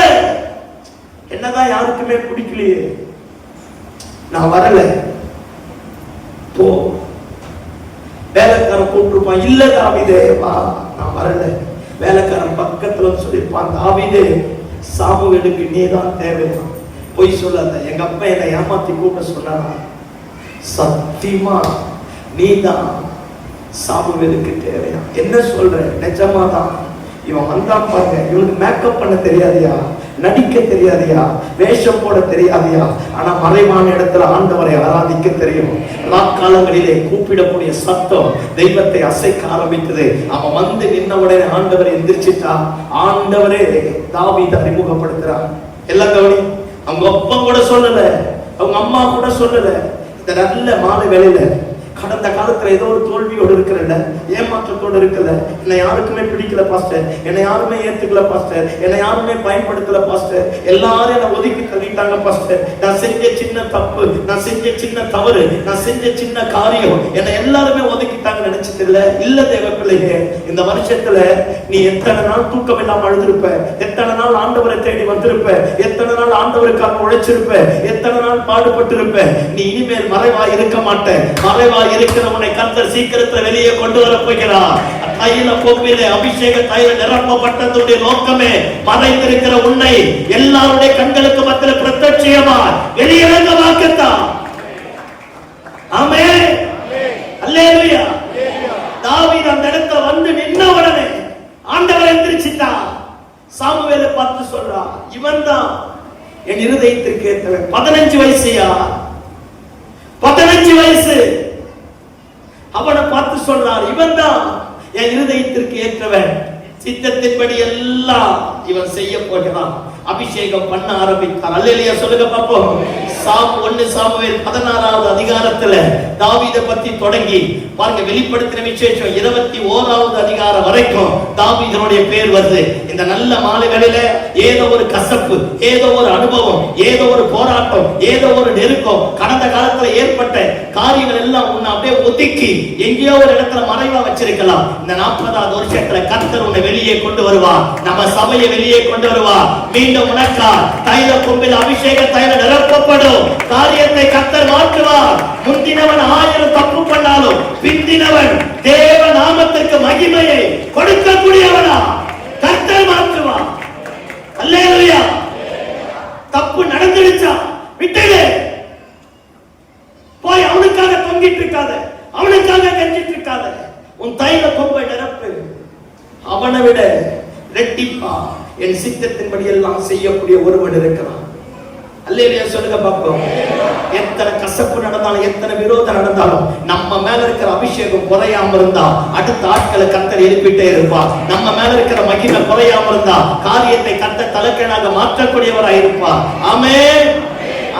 என்னதான் யாருக்குமே பிடிக்கலையே, நான் வரல போ. வேலைக்காரன் கூப்பிட்டுருப்பான், இல்ல தாவீதே வா, நான் வரல. வேலைக்காரன் பக்கத்துல சொல்லியிருப்பான், தாவீதே சாமுவேலுக்கு நீதான் தேவையா, பொய் சொல்லாத, எங்க அப்பா என்னை ஏமாத்தி கூப்பிட சொன்னாரா, சத்தியமா நீதான் சாமுவேலுக்கு தேவையா. என்ன சொல்ற? நிஜமாதான். இவன் வந்தான் பாருங்க, இவனுக்கு மேக்கப் பண்ண தெரியாதியா, நடிக்க தெரியாதியா, வேஷம் போட தெரியாதியா, ஆனா மறைவான இடத்துல ஆண்டவரை ஆராதிக்க தெரியும். காலங்களிலே கூப்பிடக்கூடிய சத்தம் தெய்வத்தை அசைக்க ஆரம்பித்தது. அவன் வந்து நின்ன உடனே ஆண்டவரை எந்திரிச்சிட்டா. ஆண்டவரே தாவீதை அறிமுகப்படுத்துறான். எல்லாம் கவனி. அவங்க அப்பா கூட சொல்லல, அவங்க அம்மா கூட சொல்லல. இந்த நல்ல மாலை வேளையில கடந்த காலத்துல ஏதோ ஒரு தோல்வியோடு இருக்கிறல்ல, ஏமாற்றத்தோடு இருக்கல, என்னை யாருக்குமே பிடிக்கல பாஸ்டர், என்னை யாருமே ஏத்துக்கல பாஸ்டர், என்னை யாருமே பயன்படுத்தல பாஸ்டர், எல்லாரும் என்னை ஒதுக்கி தள்ளிட்டாங்க பாஸ்டர், நான் செஞ்ச சின்ன தப்பு, நான் செஞ்ச சின்ன தவறு, நான் செஞ்ச சின்ன காரியம் என்னை எல்லாருமே ஒதுக்கிட்டாங்க நினைச்சிட்டு இல்ல தேவ பிள்ளையே, இந்த வருஷத்துல நீ எத்தனை நாள் தூக்கம் இல்லாம அழுதிருப்ப, எத்தனை நாள் ஆண்டவரை தேடி வந்திருப்ப, எத்தனை நாள் ஆண்டவருக்காக உழைச்சிருப்ப, எத்தனை நாள் பாடுபட்டு இருப்ப. நீ இனிமேல் மறைவா இருக்க மாட்ட. மறைவா இருக்கிறவனை கர்த்தர் சீக்கிரத்துல வெளியே கொண்டு வர போகிறார். தைல கோப்பிலே அபிஷேக தைல நிரப்பப்பட்டதுடைய நோக்கமே மறைந்திருக்கிற உன்னை எல்லாருடைய கண்களுக்கு மத்தியில் பிரத்யட்சமா வெளியிறங்கமாக்கத்தான். ஆமென். அல்லேலூயா. தாவீது அந்த இடத்துல வந்து நின்ன உடனே ஆண்டவர் எந்திரிச்சிட்டா. சாமுவேலை பார்த்து சொல்றா, இவன் தான் என் இருதயத்திற்கு ஏற்றவன். 15 வயசுயா, 15 வயசு. அவனை பார்த்து சொல்றார், இவன் தான் என் இருதயத்திற்கு ஏற்றவன். சித்தத்தின்படி எல்லாம் இவன் செய்ய போகிறான். அபிஷேகம் பண்ண ஆரம்பித்தார். அல்லேலூயா சொல்லுங்க பாப்போம். 1 சாமுவேல் 16வது அதிகாரத்துல தாவீதை பத்தி தொடங்கி பாருங்க, வெளிப்படுத்தின விசேஷம் 21வது அதிகாரம் வரைக்கும் தாவீதனுடைய பேர் வருது. இந்த நல்ல மாலை வேளையில ஏதோ ஒரு கசப்பு, ஏதோ ஒரு அனுபவம், ஏதோ ஒரு போராட்டம், ஏதோ ஒரு நெருக்கம், கடந்த காலத்துல ஏற்பட்ட காரியங்கள் எல்லாம் உன்னை அப்படியே ஒதுக்கி எங்கேயோ ஒரு இடத்துல மறைவா வச்சிருக்கலாம். இந்த 40வது வருஷத்துல கர்த்தர் உன்னை வெளியே கொண்டு வருவா. நம்ம சபையை வெளியே கொண்டு வருவா. மீண்டும் உனக்கா தைல கொம்பில் அபிஷேக தைல நிரப்பப்படும். காரியத்தை கர்த்தர் மாற்றுவார். முந்தினவன் 1000 தப்பு பண்ணாலும் பிந்தினவன் தேவ நாமத்துக்கு மகிமையை கொடுக்கக்கூடியவனா கர்த்தர் மாற்றுவார். அல்லேலூயா. தப்பு நடந்துடுச்சா விட்டுடு. போய் அவனுக்காக தொங்கிட்டு இருக்காத, அவனுக்காக கெஞ்சிட்டு இருக்காத. உன் தைல கொம்பை நிரப்பு. அவனை விட ரெட்டிப்பா என் சித்தத்தின்படி எல்லாம் செய்யக்கூடிய ஒருவன் இருக்கிறான். அல்லேலூயா சொல்லுங்க பாப்போம். எத்தனை கசப்பு நடந்தாலும், எத்தனை விரோதம் நடந்தாலும், நம்ம மேல இருக்கிற அபிஷேகம் குறையாம இருந்தா அடுத்த ஆட்களை கர்த்தர் எழுப்பிட்டே இருப்பார். நம்ம மேல இருக்கிற மகிமை குறையாம இருந்தா காரியத்தை கர்த்தர் தலைக்கீழாக மாற்றக்கூடியவராய் இருப்பார். ஆமென்.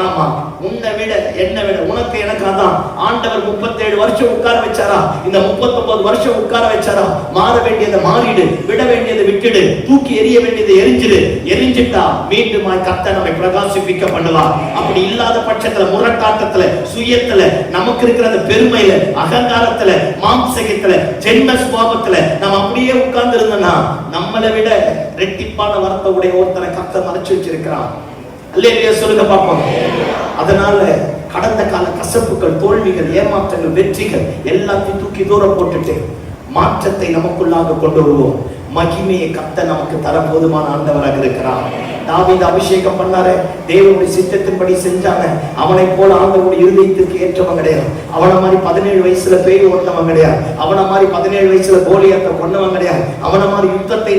ஆமா, உன்னை விட என்னை விட உனக்கு எனக்கு அதான் ஆண்டவர் 37 வருஷம் உட்கார வச்சாரா, இந்த 39 வருஷம் உட்கார வச்சாரா. மாற வேண்டியதை மாறிடு, விட வேண்டியதை விட்டுடு, தூக்கி எறிய வேண்டியதை எரிஞ்சிடு. எரிஞ்சிட்டா மீண்டும் கர்த்தர் நம்மை பிரகாசிப்பிக்க பண்ணுவார். அப்படி இல்லாத பட்சத்துல, முரட்டாட்டத்துல, சுயத்துல, நமக்கு இருக்கிற அந்த பெருமையில, அகங்காரத்துல, மாம்சகத்துல, ஜென்ம சுபாவத்துல நம்ம அப்படியே உட்கார்ந்து இருந்தோம்னா நம்மளை விட ரெட்டிப்பான வரத்தை உடைய ஒருத்தனை கர்த்தர் மறைச்சு வச்சிருக்கிறான். அல்லேலூயா சொல்லுங்க பாப்போம். அதனால கடந்த கால கசப்புகள், தோல்விகள், ஏமாற்றங்கள், வெற்றிகள் எல்லாத்தையும் தூக்கி தூரம் போட்டுட்டு மாற்றத்தை நமக்குள்ளாக கொண்டு வருவோம். மகிமையை கர்த்தர் நமக்கு தர போதுமான ஆண்டவராக இருக்கிறார். தாவீது அபிஷேகம் பண்ணாரு, தேவனுடைய சித்தத்தின்படி செஞ்சாங்க. அவனை போல ஆண்டவருடைய இருதயத்திற்கு ஏற்றவன் கிடையாது. அவனை மாதிரி 17 வயசுல பேய் ஓட்டவன் கிடையாது. அவனை மாதிரி 17 வயசுல கோலியாத்தை கொண்டவன் கிடையாது. அவனை மாதிரி யுத்தத்தை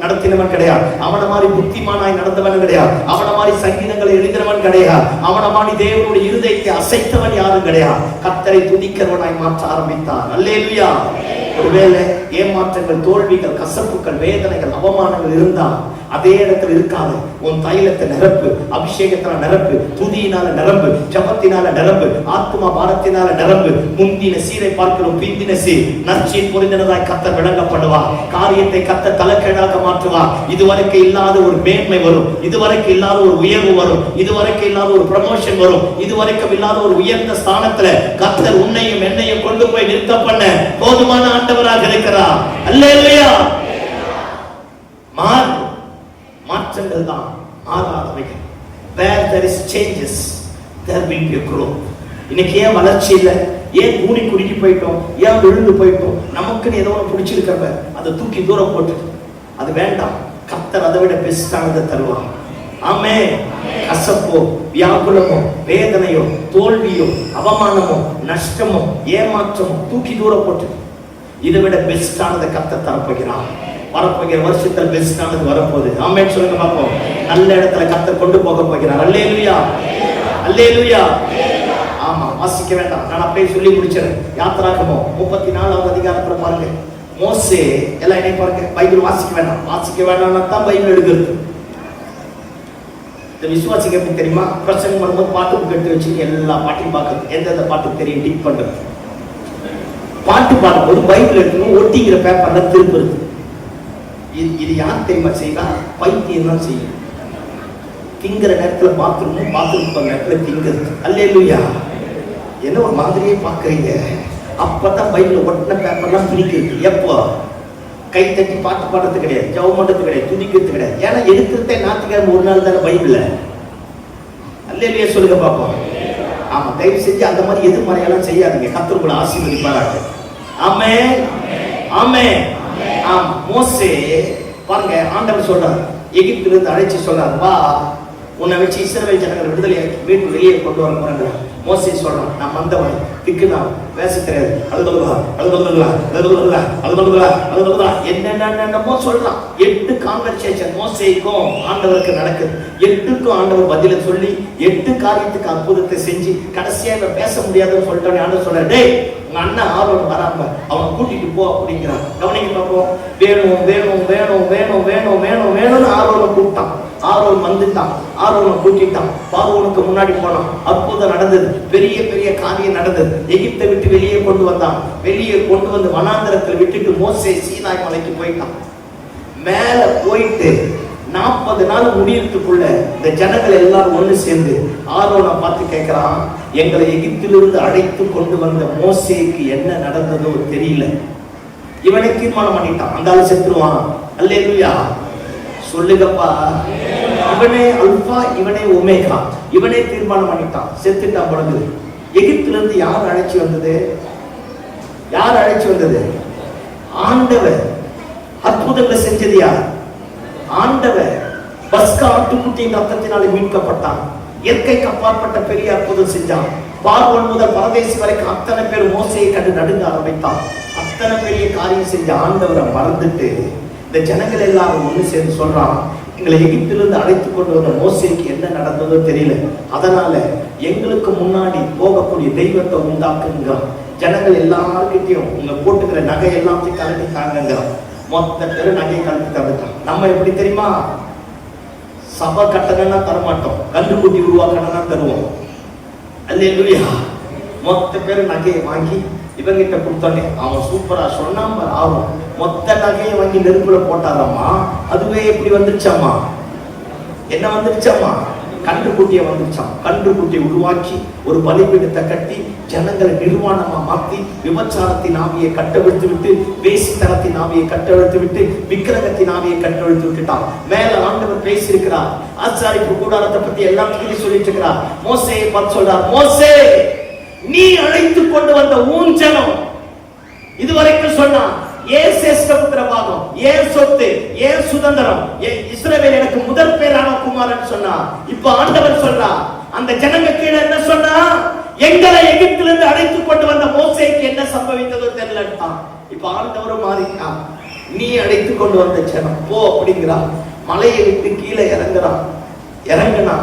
நடத்தினவன் கிடையாது. அவனை மாதிரி புத்திமானாய் நடந்தவன் கிடையாது. அவனை மாதிரி சங்கீதங்களை எழுதினவன் கிடையாது. அவனை மாதிரி தேவனுடைய இருதயத்தை அசைத்தவன் யாரும் கிடையாது. கர்த்தரை துதிக்கிறவனாய் மாற்ற ஆரம்பித்தார். அல்லேலூயா. ஒருவேளை ஏமாற்றங்கள், தோல்விகள், கசப்புகள், வேதனைகள், அவமானங்கள் இருந்தா அதே இடத்துல இருக்காது. உன் தைலத்தை நிரப்பு, அபிஷேகத்தினால நிரப்பு, துதியினால நிரம்பு, ஜபத்தினால நிரம்பு, ஆத்மா பாரத்தினால நிரம்பு. முந்தின சீரை பார்க்கிறோம், பிந்தின சீர் நற்சீர் பொருந்தினதாய் கர்த்தர் விளங்கப்படுவா. காரியத்தை கர்த்தர் தலைக்கீழாக மாற்றுவா. இதுவரைக்கும் இல்லாத ஒரு மேன்மை வரும், இதுவரைக்கும் இல்லாத ஒரு உயர்வு வரும், இதுவரைக்கும் இல்லாத ஒரு ப்ரமோஷன் வரும், இதுவரைக்கும் இல்லாத ஒரு உயர்ந்த ஸ்தானத்துல கர்த்தர் உன்னையும் என்னையும் கொண்டு போய் நிறுத்த பண்ண போதுமான ஆண்டவராக இருக்கிறார். அல்லேலூயா. மாற்றங்கள் தான் மாறாதவைகள். Where there is changes, there will be a growth. இன்னைக்கு ஏன் வளர்ச்சி இல்லை? ஏன் கூடி குறுகி போயிட்டோம்? ஏன் விழுந்து போயிட்டோம்? நமக்குன்னு ஏதோ ஒன்று பிடிச்சிருக்கிறவ அதை தூக்கி தூரம் போட்டு அது வேண்டாம். கர்த்தர் அதை விட பெஸ்டானதை தருவாங்க. ஆமென். கசப்போ, வியாகுலமோ, வேதனையோ, தோல்வியோ, அவமானமோ, நஷ்டமோ, ஏமாற்றமோ தூக்கி தூரம் போட்டு இதை விட பெஸ்டானதை கர்த்தர் தரப்போகிறார். வரப்போகிற வருஷத்தில் பெஸ்டானது வரப்போகுது. ஆமென் சொல்லுங்க பாப்போம். நல்ல இடத்துல கர்த்தர் கொண்டு போக போகிறார். அல்லேலூயா. அல்லேலூயா. ஆமா, வாசிக்க வேண்டாம், நான் அப்படியே சொல்லி முடிச்சிடறேன். யாத்திராகமம் 34வது அதிகாரத்துல பாருங்க. மோசே எல்லாம் என்ன பாருங்க. பைபிள் வாசிக்க வேண்டாம், வாசிக்க வேண்டாம்னா தான் பைபிள் எடுக்கிறது. இந்த விசுவாசிக்க எப்படி தெரியுமா? பிரசங்கம் பண்ணும்போது பாட்டு எடுத்து வச்சு எல்லா பாட்டையும் பார்க்கறது, எந்தெந்த பாட்டு தெரியும் டிக் பண்றது. பாட்டு பாடும்போது பைபிள் எடுக்கணும், ஒட்டிக்கிற பேப்பர்ல திருப்புறது. இது யார் தெரியுமா செய்யலாம்? பைத்தியம் தான் செய்யும். திங்கிற நேரத்துல பாத்ரூம் போற நேரத்துல திங்கிறது. அல்லேலூயா. என்ன ஒரு மாதிரியே பாக்குறீங்க? அப்பதான் பைபிள் ஒட்டின பேப்பர்லாம் துணிக்கிறது. எப்போ? கை தட்டி பாட்டு பாடுறது கிடையாது, ஜவு மண்டது கிடையாது, துதிக்கிறது கிடையாது. ஏன்னா எடுக்கிறதே ஞாயிற்றுக்கிழமை ஒரு நாள் தானே பைபிள்ல. அல்லேலூயா சொல்லுங்க பாப்போம். ஆமா, தயவு செஞ்சு அந்த மாதிரி எதிர்மறையெல்லாம் செய்யாதீங்க. கர்த்தர் உங்களை ஆசீர்வதிப்பாராக. ஆமென். ஆமென். ஆம். மோசே பாருங்க, ஆண்டவர் சொல்றார், எகிப்திலிருந்து அழைச்சி சொல்றார், வா, உன்னை வச்சு இஸ்ரவேல் ஜனங்களை விடுதலை வீட்டு வெளியே கொண்டு வர போறாங்க. மோசே சொல்றான், நான் மந்தவன், திக்குனா, பேச தெரியாது, என்னென்னமோ சொல்றான். 8 கான்வர்சேஷன் மோசேக்கும் ஆண்டவருக்கு நடக்குது. 8க்கும் ஆண்டவர் பதில சொல்லி 8 காரியத்துக்கு அற்புதத்தை செஞ்சு கடைசியா இவன் பேச முடியாதுன்னு சொல்லிட்டோம். ஆண்டவர் சொல்ற, டேய் உங்க அண்ணன் ஆரோன் வராம அவன் கூட்டிட்டு போ அப்படிங்கிறான். கவனிக்க பார்ப்போம். வேணும் வேணும் வேணும் வேணும் வேணும் வேணும் வேணும்னு ஆரோனை கூப்பிட்டான். ஆரோன் வந்துட்டான், ஆரோனை கூட்டிட்டான், பார்வோனுக்கு முன்னாடி போனான். அற்புதம் நடந்தது, பெரிய பெரிய காரியம் நடந்தது. எகிப்தை விட்டு வெளியே கொண்டு வந்தான். வெளியே கொண்டு வந்து வனாந்தரத்தில் விட்டுட்டு மோசே சீனாய் மலைக்கு போயிட்டான். மேல போயிட்டு 40 நாள் முடியறதுக்குள்ள இந்த ஜனங்கள் எல்லாரும் ஒண்ணு சேர்ந்து ஆரோனை பார்த்து கேட்கிறான், எங்களை எகிப்திலிருந்து அழைத்து கொண்டு வந்த மோசேக்கு என்ன நடந்ததோ தெரியல. இவனை தீர்மானம் பண்ணிட்டான், அந்த ஆள் செத்துருவான். அல்லேலூயா சொல்லுங்கப்பா. இவனே அல்பா, இவனே ஒமேகா, இவனே தீர்மானம் பண்ணிட்டான், செத்துட்டான். பொழுது எகிப்துல இருந்து யார் அழைச்சி வந்தது? யார் அழைச்சி வந்தது? ஆண்டவர். அற்புதங்களை செஞ்சது யார்? ஆண்டவர். பஸ்கா ஆட்டுக்குட்டியின் ரத்தத்தினாலே மீட்கப்பட்டான். இயற்கைக்கு அப்பாற்பட்ட பெரிய அற்புதம் செஞ்சான். பார்வோன் முதல் பரதேசி வரைக்கும் அத்தனை பேர் மோசையை கண்டு நடுங்க ஆரம்பித்தான். அத்தனை பெரிய காரியம் செஞ்ச ஆண்டவரை மறந்துட்டு இந்த ஜனங்கள் எல்லாரும் ஒண்ணு சேர்ந்து சொல்றான், எங்களை எகிப்திலிருந்து அழைத்து கொண்டு வந்த மோசேக்கு என்ன நடந்ததோ தெரியல, அதனால எங்களுக்கு முன்னாடி போகக்கூடிய தெய்வத்தை உண்டாக்குங்கிறான். ஜனங்கள் எல்லாருக்கிட்டையும் உங்க போட்டுக்கிற நகை எல்லாத்தையும் கலட்டி தாங்கிறான். மொத்த பேர் நகையை கலட்டி தந்துட்டான். நம்ம எப்படி தெரியுமா? சபை கட்டணம்னா தரமாட்டோம், கண்டுக்குட்டி உருவாக்கணும்னா தருவோம். அல்லேலூயா. மொத்த பேர் நகையை வாங்கி இவங்கிட்ட கொடுத்தோன்னே அவன் சூப்பரா சொன்னாம ஆகும். மொத்த நகையை வாங்கி நெருப்புல போட்டாராமா. அதுவே எப்படி வந்துருச்சாமா? என்ன வந்துருச்சாமா? கன்றுக்குட்டியை வந்துருச்சான். கன்றுக்குட்டியை உருவாக்கி ஒரு பலிபீடத்தை கட்டி ஜனங்களை நிர்வாணமா மாத்தி விபச்சாரத்தின் ஆவியை கட்டவிழ்த்து விட்டு, வேசித்தனத்தின் ஆவியை கட்டவிழ்த்து விட்டு, விக்கிரகத்தின் ஆவியை கட்டவிழ்த்து விட்டுட்டான். மேல ஆண்டவர் பேசியிருக்கிறார். ஆசாரிப்பு கூடாரத்தை பத்தி எல்லாத்தையும் சொல்லிட்டு இருக்கிறார். மோசேயை பார்த்து சொல்றார், மோசே நீ அழைத்து கொண்டு வந்த ஊஞ்சலம் இதுவரைக்கும் சொன்னான், ஏன் சேஷ்டபுத்திர பாகம், ஏன் சொத்து, ஏன் சுதந்திரம், இஸ்ரவேல் எனக்கு முதற் பேரான குமாரன் சொன்னா. இப்ப ஆண்டவர் சொல்றா, அந்த ஜனங்க கீழே என்ன சொன்னா, எங்களை எகிப்திலிருந்து அழைத்து கொண்டு வந்த மோசேக்கு என்ன சம்பவித்ததோ தெரியலட்டான். இப்ப ஆண்டவரும் மாறிட்டான். நீ அழைத்து கொண்டு வந்த ஜனம் போ அப்படிங்கிறா. மலையை விட்டு கீழே இறங்குறான். இறங்குனா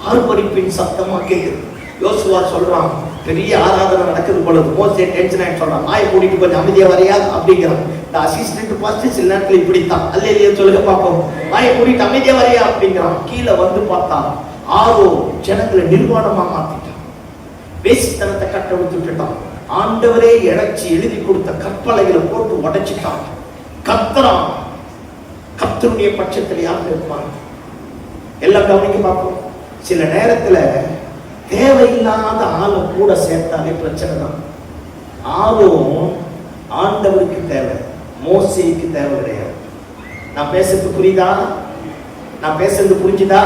ஆர்ப்பரிப்பின் சத்தமா கேக்குது. யோசுவா சொல்றான், பெரிய ஆராதனை நடக்குது பொழுது மோசே டென்ஷன் ஆயிட்டு சொல்றான், நாயை கூட்டிட்டு கொஞ்சம் அமைதியா வரையா அப்படிங்கிறான். இந்த அசிஸ்டன்ட் பாஸ்டர் சில நேரத்தில் இப்படித்தான். அல்லேலூயா சொல்லுங்க பாப்போம். நாயை கூட்டிட்டு அமைதியா வரையா அப்படிங்கிறான். கீழே வந்து பார்த்தா ஆரோ ஜனங்களை நிர்வாணமா மாத்திட்டான். வேசித்தனத்தை கட்ட விட்டுட்டான். ஆண்டவரே இழைச்சி எழுதி கொடுத்த கற்பலைகளை போட்டு உடைச்சிட்டான். கத்துறான். கர்த்தருடைய பட்சத்தில் யார் இருப்பாங்க? எல்லாம் கவனிக்க பார்ப்போம். சில நேரத்துல தேவையில்லாத ஆளை கூட சேர்த்தாலே பிரச்சனை தான். ஆளும் ஆண்டவருக்கு தேவை, மோசேக்கு தேவை கிடையாது. நான் பேசுறது புரியுதா? நான் பேசுறது புரிஞ்சுதா?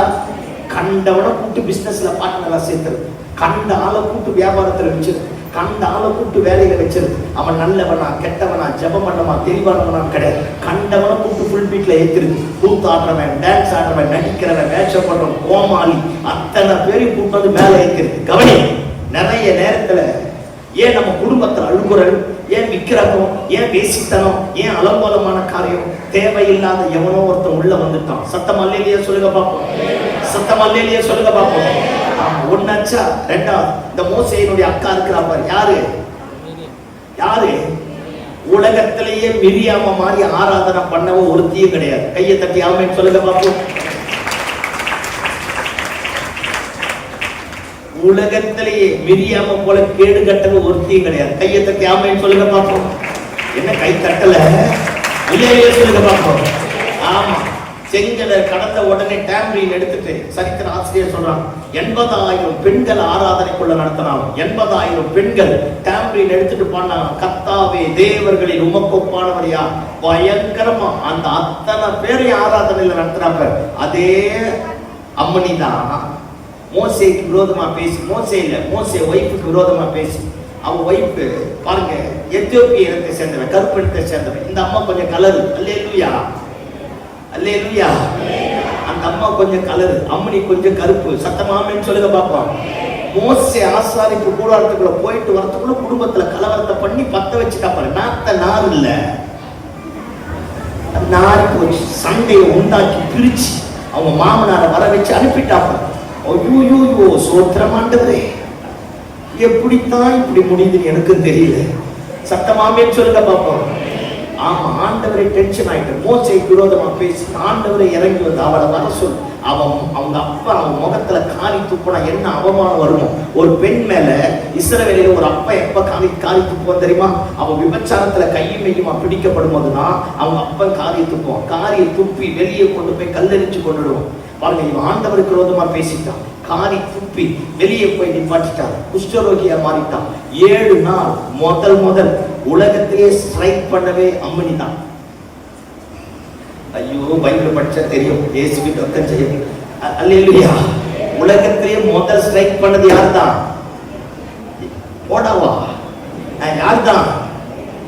கண்டவனை கூட்டு பிசினஸ்ல பார்ட்னரா சேர்த்துறது, கண்ட ஆளை கூட்டு வியாபாரத்துல வச்சிருக்கு, கண்ட ஆளை கூட்டு வேலையில வச்சிருக்கு. அவன் நல்லவனா கெட்டவனா ஜெபம் பண்ணவனா தெளிவானவனா கிடையாது. கண்டவனை கூட்டு ஃபுல் பீட்ல ஏத்திருக்கு. கூத்து ஆடுறவன், டான்ஸ் ஆடுறவன், நடிக்கிறவன், வேஷம் பண்றவன், கோமாளி, அத்தனை பேரையும் கூட்டு வந்து மேல ஏத்திருக்கு. கவனி, நிறைய நேரத்துல ஏன் நம்ம குடும்பத்துல அழுகுறல், ஏன் விக்கிரகம், ஏன் வேசித்தனம், ஏன் அலங்கோலமான காரியம், தேவையில்லாத எவனோ ஒருத்தன் உள்ள வந்துட்டான். சத்தம் அல்லேலூயா சொல்லுங்க பாப்போம். சத்தம் அல்லேலூயா சொல்லுங்க பாப்போம். ஒன்னாச்சா? ரெண்டாவது, இந்த மோசேயினுடைய அக்கா இருக்கிறா பாரு, யாரு? யாரு? உலகத்திலேயே மிரியாம மாதிரி ஆராதனை பண்ணவோ ஒருத்தியும் கிடையாது. கையை தட்டி ஆமென் சொல்லுங்க பாப்போம். உலகத்திலேயே மிரியாம போல கேடு கட்டவோ ஒருத்தியும் கிடையாது. கையை தட்டி ஆமென் சொல்லுங்க பாப்போம். என்ன கை தட்டல? இல்லையே சொல்லுங்க பாப்போம். ஆமா, செங்கலை கடந்த உடனே டேம்ரீன் எடுத்துட்டு சரித்திர ஆசிரியர் சொல்றாங்க, 80,000 பெண்கள் ஆராதனைக்குள்ள நடத்தினாங்க. 80,000 பெண்கள் டேம்ரீன் எடுத்துட்டு போனாங்க. கர்த்தாவே தேவர்களில் உமக்கொப்பானவர் யார்? பயங்கரமா அந்த அத்தனை பேரையும் ஆராதனையில நடத்துறாங்க. அதே அம்மனி தான் மோசேக்கு விரோதமா பேசி, மோசே ஒய்ஃபுக்கு விரோதமா பேசி, அவன் ஒய்ஃபு பாருங்க எத்தியோப்பிய இனத்தை சேர்ந்தவன், கருப்பு இனத்தை சேர்ந்தவன். இந்த அம்மா கொஞ்சம் கலரு. அல்லேலூயா அல்லேலூயா. அந்த அம்மா கொஞ்சம் கலரு, அம்மனி கொஞ்சம் கருப்பு. சத்தமாமேன்னு சொல்லுங்க பாப்போம். மோசே ஆசாரிப்பு கூடாரத்துக்குள்ள போயிட்டு வரதுக்குள்ள குடும்பத்துல கலவரத்தை பண்ணி பத்த வச்சுட்டாப்பாரு. நார் இல்ல, நாருக்கு ஒரு சண்டையை உண்டாக்கி பிரிச்சு அவங்க மாமனாரை வர வச்சு அனுப்பிட்டாப்ப. ஐயோ சோத்திரமாண்டதே, எப்படித்தான் இப்படி முடியுதுன்னு எனக்கு தெரியல. சத்தமாமே சொல்லுங்க பாப்போம். ஆமா, ஆண்டவரை டென்ஷன் ஆயிட்டு மோசேக்கு விரோதமா பேசி ஆண்டவரை இறங்கி வந்து அவளை வர சொல். அவங்க அப்பா அவன் முகத்துல காரி துப்புனா என்ன அவமானம் வருமோ. ஒரு பெண் மேல இஸ்ரவேலில ஒரு அப்பா எப்ப காரி துப்புவான் தெரியுமா? அவன் விபச்சாரத்துல கையும் மெய்யுமா பிடிக்கப்படும் போதுதான் அவங்க அப்பா காரி துப்புவான். காரியை துப்பி வெளியே கொண்டு போய் கல்லெறிச்சு கொண்டுடுவோம். பாருங்க, இவன் ஆண்டவருக்கு விரோதமா பேசிட்டான், காரி துப்பி வெளியே போய் நிப்பாட்டிட்டான், குஷ்டரோகியா மாறிட்டான். 7 நாள் முதல் உலகத்திலே ஸ்ட்ரைக் பண்ணவே அம்மனி தான். ஐயோ, பைபிள் படிச்சா தெரியும், இயேசுவின் ரத்தம் செய்யும். அல்லேலூயா. உலகத்திலே முதல் ஸ்ட்ரைக் பண்ணது யார் தான்? போடாவா, யார் தான்?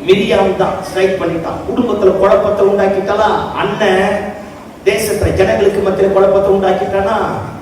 மிரியாம் தான் ஸ்ட்ரைக் பண்ணிட்டான். குடும்பத்துல குழப்பத்தை உண்டாக்கிட்டாளா? அண்ணன் தேசத்துல ஜனங்களுக்கு மத்திய குழப்பத்தை உண்டாக்கிட்டானா?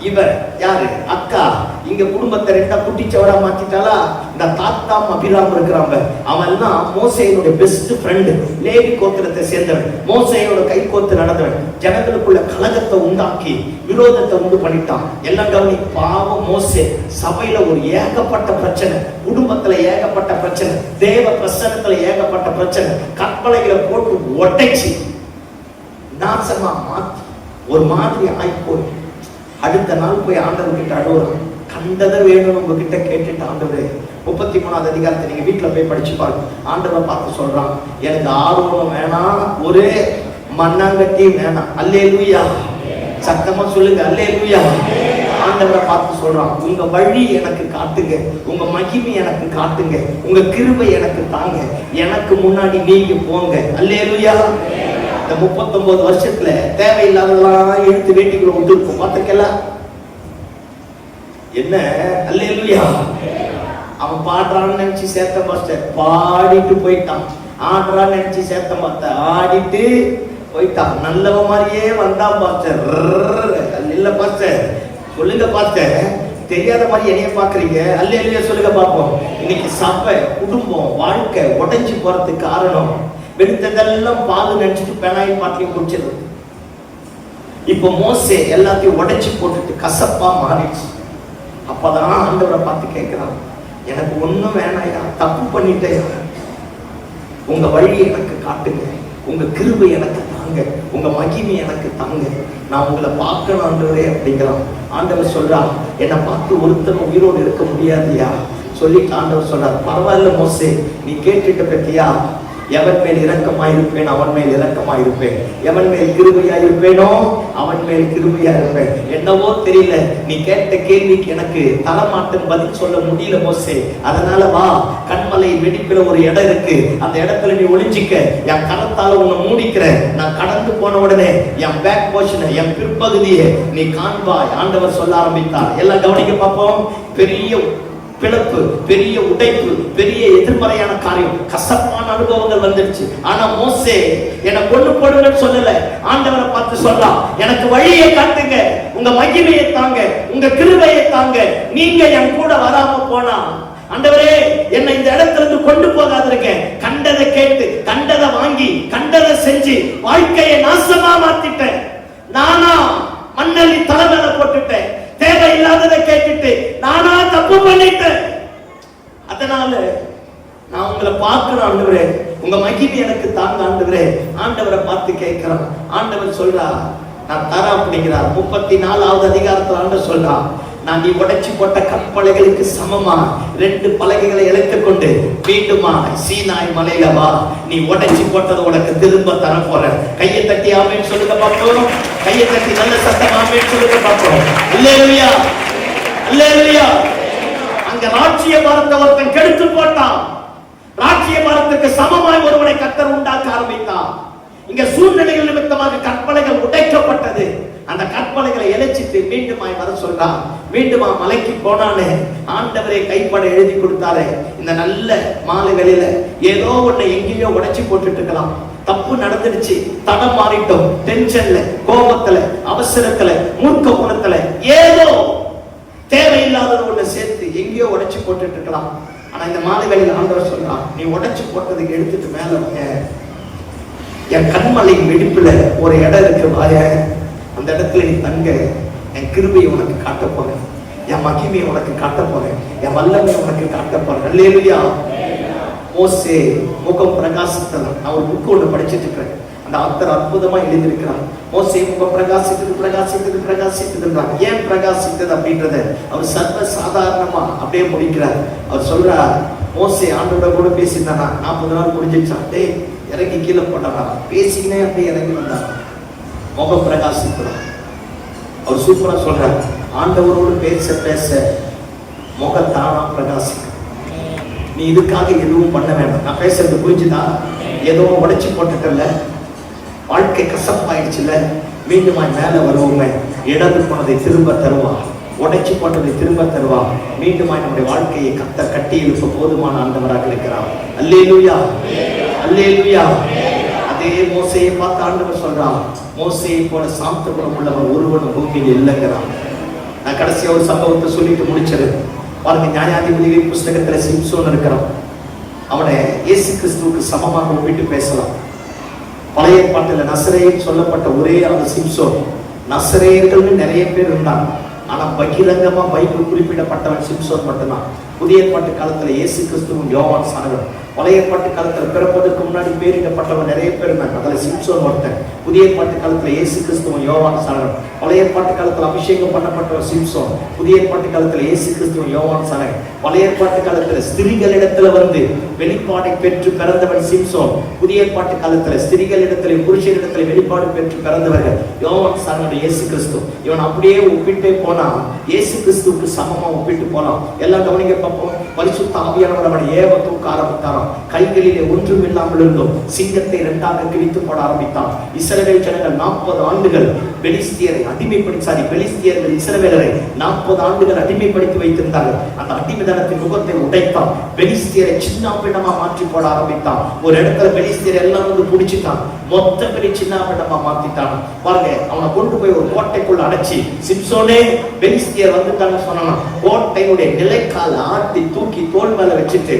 இவர் யாரு? அக்கா. இங்க குடும்பத்தை ரெண்டா குட்டிச்சவரா மாத்திட்டாளா? இந்த தாத்தா அபிராம் இருக்கிறாங்க, அவன் தான் மோசேயோட பெஸ்ட் ஃப்ரெண்டு, லேவி கோத்திரத்தை சேர்ந்தவன், மோசேயோட கை கோத்து நடந்தவன். ஜனங்களுக்குள்ள கலகத்தை உண்டாக்கி விரோதத்தை உண்டு பண்ணிட்டான். எல்லாம் கவனி. பாவம் மோசே. சபையில ஒரு ஏகப்பட்ட பிரச்சனை, குடும்பத்துல ஏகப்பட்ட பிரச்சனை, தேவ பிரசன்னத்துல ஏகப்பட்ட பிரச்சனை, கற்பனைகளை போட்டு ஒட்டைச்சு நாசமா மாத்தி ஒரு மாதிரி ஆயிப்போய் அடுத்த நாள் போய் ஆண்டவர்கிட்ட அழுகுறான். கண்டதை வேணும் உங்ககிட்ட கேட்டுட்டு, ஆண்டவரே 33வது அதிகாரத்தை நீங்க வீட்டுல போய் படிச்சு பாருங்க. ஆண்டவரை பார்த்து சொல்றான், எனக்கு ஆர்வம் வேணாம், ஒரே மண்ணாங்கட்டி வேணாம். அல்லேலூயா. சத்தமா சொல்லுங்க, அல்லேலூயா. ஆண்டவரை பார்த்து சொல்றான், உங்க வழி எனக்கு காட்டுங்க, உங்க மகிமை எனக்கு காட்டுங்க, உங்க கிருபை எனக்கு தாங்க, எனக்கு முன்னாடி நீங்க போங்க. அல்லேலூயா. 39 வருஷத்துல தேவையில்லாதெல்லாம் எடுத்து வேட்டிக்குள்ள விட்டுருக்கும். பார்த்துக்கலாம் என்ன? அல்லேலூயா. அவன் பாடுறான்னு நினைச்சு சேர்த்த மாஸ்டர் பாடிட்டு போயிட்டான், ஆடுறான்னு நினைச்சு சேர்த்த மாஸ்டர் ஆடிட்டு போயிட்டான். நல்லவ மாதிரியே வந்தான் பாஸ்டர். இல்ல பாஸ்டர், சொல்லுங்க பாஸ்டர், தெரியாத மாதிரி என்னைய பாக்குறீங்க. அல்லேலூயா சொல்லுங்க பாப்போம். இன்னைக்கு சபை குடும்பம் வாழ்க்கை உடைஞ்சு போறதுக்கு காரணம் வெடித்ததெல்லாம் பால் நினைச்சிட்டு பெனாயில் பாட்டிலையும் குடிச்சது. இப்ப மோசே எல்லாத்தையும் உடைச்சு போட்டுட்டு கசப்பா மாறிடுச்சு. அப்பதான் ஆண்டவரை பார்த்து கேட்கிறான், எனக்கு ஒண்ணும் வேணாயா, தப்பு பண்ணிட்டேன், உங்க வழி எனக்கு காட்டுங்க, உங்க கிருபை எனக்கு தாங்க, உங்க மகிமை எனக்கு தாங்க, நான் உங்களை பார்க்கணும் ஆண்டவரே அப்படிங்கிறான். ஆண்டவர் சொல்றா, என்னை பார்த்து ஒருத்தர் உயிரோடு இருக்க முடியாதியா சொல்லிட்டு ஆண்டவர் சொல்றார், பரவாயில்ல மோசே, நீ கேட்டுட்ட பத்தியா, எவன் மேல் இரக்கமாயிருப்பேன் அவன் மேல் இரக்கமாயிருப்பேன், எவன் மேல் கிருபையாயிருப்பேனோ அவன் மேல் கிருபையாயிருப்பேன். என்னவோ தெரியல, நீ கேட்ட கேள்விக்கு எனக்கு தரமாட்டன் பதில் சொல்ல முடியல மோசே. அதனால வா, கண்மலை வெடிப்புல ஒரு இடம் இருக்கு, அந்த இடத்துல நீ ஒளிஞ்சிக்க, என் கரத்தால உன்னை மூடிக்கிறேன். நான் கடந்து போன உடனே என் பேக் போர்ஷனை, என் பிற்பகுதியை நீ காண்பாய். ஆண்டவர் சொல்ல ஆரம்பித்தார். எல்லாம் கவனிக்க பார்ப்போம். பெரிய பிளப்பு, பெரிய உடைப்பு, பெரிய எதிர்மறையான காரியம், கசப்பான அனுபவங்கள் வந்துடுச்சு. ஆனா மோசே என்னை கொண்டு போடுங்கன்னு சொல்லல. ஆண்டவரை பார்த்து சொல்லலாம், எனக்கு வழியை காட்டுங்க, உங்க மகிமையை தாங்க, உங்க கிருபையை தாங்க, நீங்க என் கூட வராம போனா ஆண்டவரே என்னை இந்த இடத்துல இருந்து கொண்டு போகாதிருங்க. கண்டதை கேட்டு, கண்டதை வாங்கி, கண்டதை செஞ்சு வாழ்க்கையை நாசமா மாத்திட்டேன். நானா மண்ணலி தலைமையில போட்டுட்டேன், தேவையில்லாததை கேட்டுட்டு நானா தப்பு பண்ணிட்டேன். அதனால நான் உங்களை பார்க்கிறேன் ஆண்டவரே, உங்க மகிமை எனக்கு தாங்க ஆண்டவரே. ஆண்டவரை பார்த்து கேட்கிறான். ஆண்டவர் சொல்றா, நான் தரேன் அப்படிங்கிறார். 34வது அதிகாரத்துல ஆண்டவர் சொல்றா, நான் நீ உடைச்சு போட்ட கற்பலைகளுக்கு சமமா 2 பலகைகளை இழைத்துக் கொண்டு மீண்டுமா சீனாய் மலையில வா, நீ உடைச்சு போட்டதை உனக்கு திரும்ப தர போற. கையை தட்டி ஆமென் சொல்லுங்க பாப்போம். கையை தட்டி நல்ல சத்தம் ஆமென் சொல்லுங்க பாப்போம். அல்லேலூயா, அல்லேலூயா. அங்க ராஜ்ய மரத்தை ஒருத்தன் கெடுத்து போட்டான். ராஜ்ய மரத்துக்கு சமமாய் ஒருவனை கர்த்தர் உண்டாக்க ஆரம்பித்தான். இங்க சூழ்நிலைகள் நிமித்தமாக கற்பலைகள் உடைக்கப்பட்டது. அந்த கற்பலைகளை இழைச்சிட்டு மீண்டுமாய் வர சொல்றான். மீண்டுமா மலைக்கு போனானே, ஆண்டவரே கைப்பட எழுதி கொடுத்தாரே. இந்த நல்ல மாலைகளில ஏதோ ஒண்ணு எங்கேயோ உடைச்சு போட்டுட்டு இருக்கலாம். தப்பு நடந்துடுச்சு, தடம் மாறிட்டோம், டென்ஷன்ல, கோபத்துல, அவசரத்துல, மூர்க்க குணத்துல ஏதோ தேவையில்லாதது ஒண்ணு சேர்த்து எங்கேயோ உடைச்சு போட்டுட்டு இருக்கலாம். ஆனா இந்த மாலை வேளையில் ஆண்டவர் சொல்றான், நீ உடைச்சு போட்டதுக்கு எடுத்துட்டு மேல என் கண்மலையின் வெடிப்புல ஒரு இடம் இருக்கு வாய, அந்த இடத்துல நீ தங்க, என் கிருபையை உனக்கு காட்ட போறேன், என் மகிமையை உனக்கு காட்ட போறேன், என் வல்லமையை உனக்கு காட்ட போறேன். அல்லேலூயா. மோசே முகம் பிரகாசித்ததான். நான் ஒரு புக்கு ஒன்று படிச்சுட்டு இருக்கிறேன். அந்த ஆத்தர் அற்புதமா எழுதியிருக்கிறார். மோசே முகம் பிரகாசித்தது பிரகாசித்தது பிரகாசித்ததுன்றாங்க. ஏன் பிரகாசித்தது அப்படின்றத அவர் சர்வ சாதாரணமா அப்படியே முடிக்கிறார். அவர் சொல்றார், மோசே ஆண்டோட கூட பேசியிருந்தானா, 40 நாள் முடிஞ்சிச்சான், டேய் இறங்கி கீழே போட்டாரா, பேசிக்கினே அப்படியே இறங்கி வந்தார், முகம் பிரகாசிக்கிறார். அவர் சூப்பரா சொல்றார், ஆண்டவரோடு பேச பேச முகத்தானா பிரகாசிக்கும். நீ இதுக்காக எதுவும் பண்ண வேண்டாம். நான் பேசுறது புரிஞ்சுதா? ஏதோ உடைச்சு போட்டுட்டல, வாழ்க்கை கசப்பாயிடுச்சுல, மீண்டுமாய் மேல வருவோமே, இடது போனதை திரும்ப தருவா, உடைச்சு போட்டதை திரும்ப தருவா. மீண்டுமாய் நம்முடைய வாழ்க்கையை கட்டி எழுப்ப போதுமான ஆண்டவராக இருக்கிறார். அல்லேலூயா, அல்லேலூயா. அதே மோசையை பார்த்து ஆண்டவர் சொல்றான், மோசையை போல சாந்த குணம் உள்ளவர் ஒருவனும் பூமியில் இல்லைங்கிறான். நான் கடைசியா ஒரு சம்பவத்தை சொல்லிட்டு முடிச்சது பாருங்க. நியாயாதிபதிகளின் புஸ்தகத்துல சிம்சோன் இருக்கிறான். அவனை இயேசு கிறிஸ்துவுக்கு சமமாக ஒப்பிட்டு பேசலாம். பழைய ஏற்பாட்டில் நசரேயன் சொல்லப்பட்ட ஒரே அந்த சிம்சோன். நசரேயர்கள்னு நிறைய பேர் இருந்தாங்க, ஆனா பகிரங்கமா பைபிள் குறிப்பிடப்பட்டவன் சிம்சோன் மட்டும்தான். புதிய ஏற்பாட்டு காலத்துல இயேசு கிறிஸ்துவும் யோவான் சானகர். பழைய ஏற்பாட்டு காலத்துல பிறப்பதற்கு முன்னாடி பேரிடப்பட்டவன் நிறைய பேர் இருந்தாங்க, அதுல சிம்சோன் ஒருத்தன். புதிய ஏற்பாட்டு காலத்துல இயேசு கிறிஸ்துவும் யோவான் சானகர். பழைய ஏற்பாட்டு காலத்துல அபிஷேகம் பண்ணப்பட்டவன் சிம்சோன். புதிய ஏற்பாட்டு காலத்துல இயேசு கிறிஸ்துவும் யோவான் சானகர். பழைய ஏற்பாட்டு காலத்துல ஸ்திரீகளிடத்துல வந்து வெளிப்பாடை பெற்று பிறந்தவன் சிம்சோன். புதிய ஏற்பாட்டு காலத்துல ஸ்திரீகளிடத்துல புருஷனிடத்துல வெளிப்பாடு பெற்று பிறந்தவர்கள் யோவான் சானகர், இயேசு கிறிஸ்து. இவன் அப்படியே ஒப்பிட்டே போனா இயேசு கிறிஸ்துவுக்கு சமமா ஒப்பிட்டு போலாம். எல்லாம் கவனிக்க பார்ப்போம். பரிசுத்த ஆவியானவர் அவனை ஏவ தூக்க ஆரம்பித்தாராம். கைகளிலே ஒன்றும் இல்லாமல் இருந்தும் சிங்கத்தை 2ஆக கிழித்து போட ஆரம்பித்தான். இஸ்ரவேல் ஜனங்கள் 40 ஆண்டுகள் பெலிஸ்தியரை பெலிஸ்தியர்கள் இஸ்ரவேலரை 40 ஆண்டுகள் அடிமைப்படுத்தி வைத்திருந்தார்கள். அந்த அடிமைத்தனத்தின் முகத்தை உடைத்தான். பெலிஸ்தியரை சின்ன பின்னமா மாற்றி போட ஆரம்பித்தான். ஒரு இடத்துல பெலிஸ்தியர் எல்லாம் வந்து பிடிச்சிட்டான், மொத்த பெரிய சின்ன பின்னமா மாத்திட்டான். பாருங்க, அவனை கொண்டு போய் ஒரு கோட்டைக்குள்ள அடைச்சி, சிம்சோனே பெலிஸ்தியர் வந்துட்டாங்க சொன்னான். கோட்டையுடைய நிலைக்கால ஆட்டி தூக்கி தோல் மேல வச்சுட்டு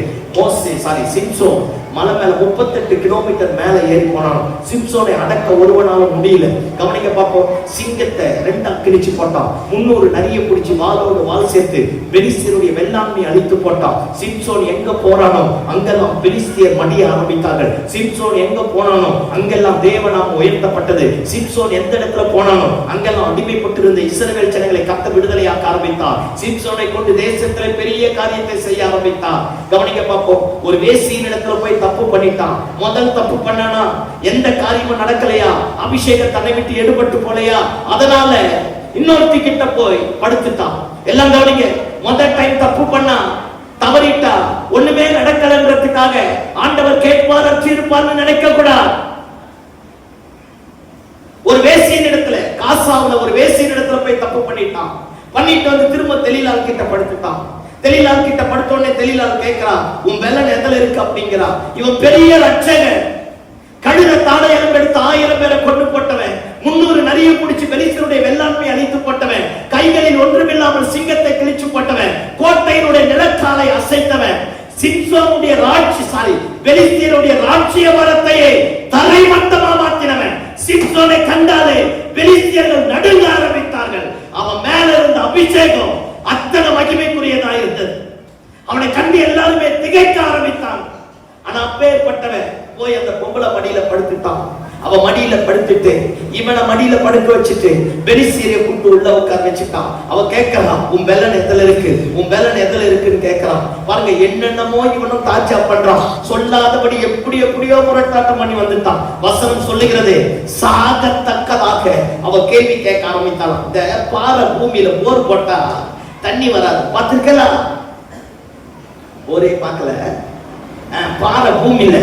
சிம்சோன் மலை மேல 38 கிலோமீட்டர் மேல ஏறி போனான். சிம்சோனை அடக்க ஒருவனால முடியல. கவனிக்க பார்ப்போம். சிங்கத்தை 2ஆ கிழிச்சு போட்டான். 300 நரிய பிடிச்சி வாளோடு வாள் சேர்த்து பெலிஸ்தியருடைய வெள்ளாண்மை அழித்து போட்டான். சிம்சோன் எங்க போறானோ அங்கெல்லாம் பெலிஸ்தியர் மடிய ஆரம்பித்தார்கள். சிம்சோன் எங்க போனானோ அங்கெல்லாம் தேவனாம் உயர்த்தப்பட்டது. சிம்சோன் எந்த இடத்துல போனானோ அங்கெல்லாம் அடிமைப்பட்டிருந்த இஸ்ரவேல் ஜனங்களை கர்த்தர் விடுதலையாக்க ஆரம்பித்தார். சிம்சோனை கொண்டு தேசத்துல பெரிய காரியத்தை செய்ய ஆரம்பித்தார். கவனிக்க பார்ப்போம். ஒரு வேசியின் இடத்துல போய் தப்பு பண்ணிட்டான். முதல் தப்பு பண்ணானா எந்த காரியமும் நடக்கலையா, அபிஷேகம் தன்னை விட்டு எடுபட்டு போலையா, அதனால இன்னொருத்தி கிட்ட போய் படுத்துட்டான். எல்லாம் கவனிங்க. முதல் டைம் தப்பு பண்ணா, தவறிட்டா, ஒண்ணுமே நடக்கலன்றதுக்காக ஆண்டவர் கேட்பார் அற்றிருப்பார்னு நினைக்க கூடாது. ஒரு வேசியின் இடத்துல, காசாவுல ஒரு வேசியின் இடத்துல போய் தப்பு பண்ணிட்டான். பண்ணிட்டு வந்து திரும்ப தெலீலாள் கிட்ட படுத்துட்டான். தெலீலாள் கிட்ட படுத்தோடனே தெலீலாள் கேட்கிறா, உன் வெள்ளன் எதுல இருக்கு அப்படிங்கிறா. இவன் பெரிய ரட்சகன், கழுத தாடை எலும்பு எடுத்து 1000 பேரை கொண்டு போட்டவன், 300 நரிய பிடிச்சு பெலிஸ்தருடைய வெள்ளாண்மை அழித்து போட்டவன், கைகளில் ஒன்றுமில்லாமல் சிங்கத்தை கிழிச்சு போட்டவன், கோட்டையினுடைய நிலக்காலை அசைத்தவன், சிம்சோனுடைய பெலிஸ்தியருடைய ராஜ்ஜிய பலத்தையே தரைமட்டமா மாற்றினவன். சிம்சோனை கண்டாலே பெலிஸ்தியர்கள் நடுங்க ஆரம்பித்தார்கள். அவன் மேல இருந்த அபிஷேகம் அத்தனை மகிமைக்குரியதா இருந்தது. அவனை கண்டு எல்லாருமே திகைக்க ஆரம்பித்தான். ஆனா அப்பேற்பட்டவன் போய் அந்த பொம்பளை மடியில படுத்துட்டான். அவ மடியில படுத்துட்டு இவனை மடியில படுக்க வச்சுட்டு பெலிஸ்தியரை கூப்பிட்டு உள்ள உட்கார வச்சுட்டான். அவ கேட்கறான், உன் பெலன் எதுல இருக்கு, உன் பெலன் எதுல இருக்குன்னு கேட்கறான். பாருங்க, என்னென்னமோ இவனும் தாட்சா பண்றான். சொல்லாதபடி எப்படியோ முரட்டாட்டம் பண்ணி வந்துட்டான். வசனம் சொல்லுகிறது, சாகத்தக்கதாக அவ கேள்வி கேட்க ஆரம்பித்தான். இந்த பாறை பூமியில போர் போட்டா தண்ணி வராது, பார்த்திருக்கலாம். போரே பார்க்கல, பாறை பூமியில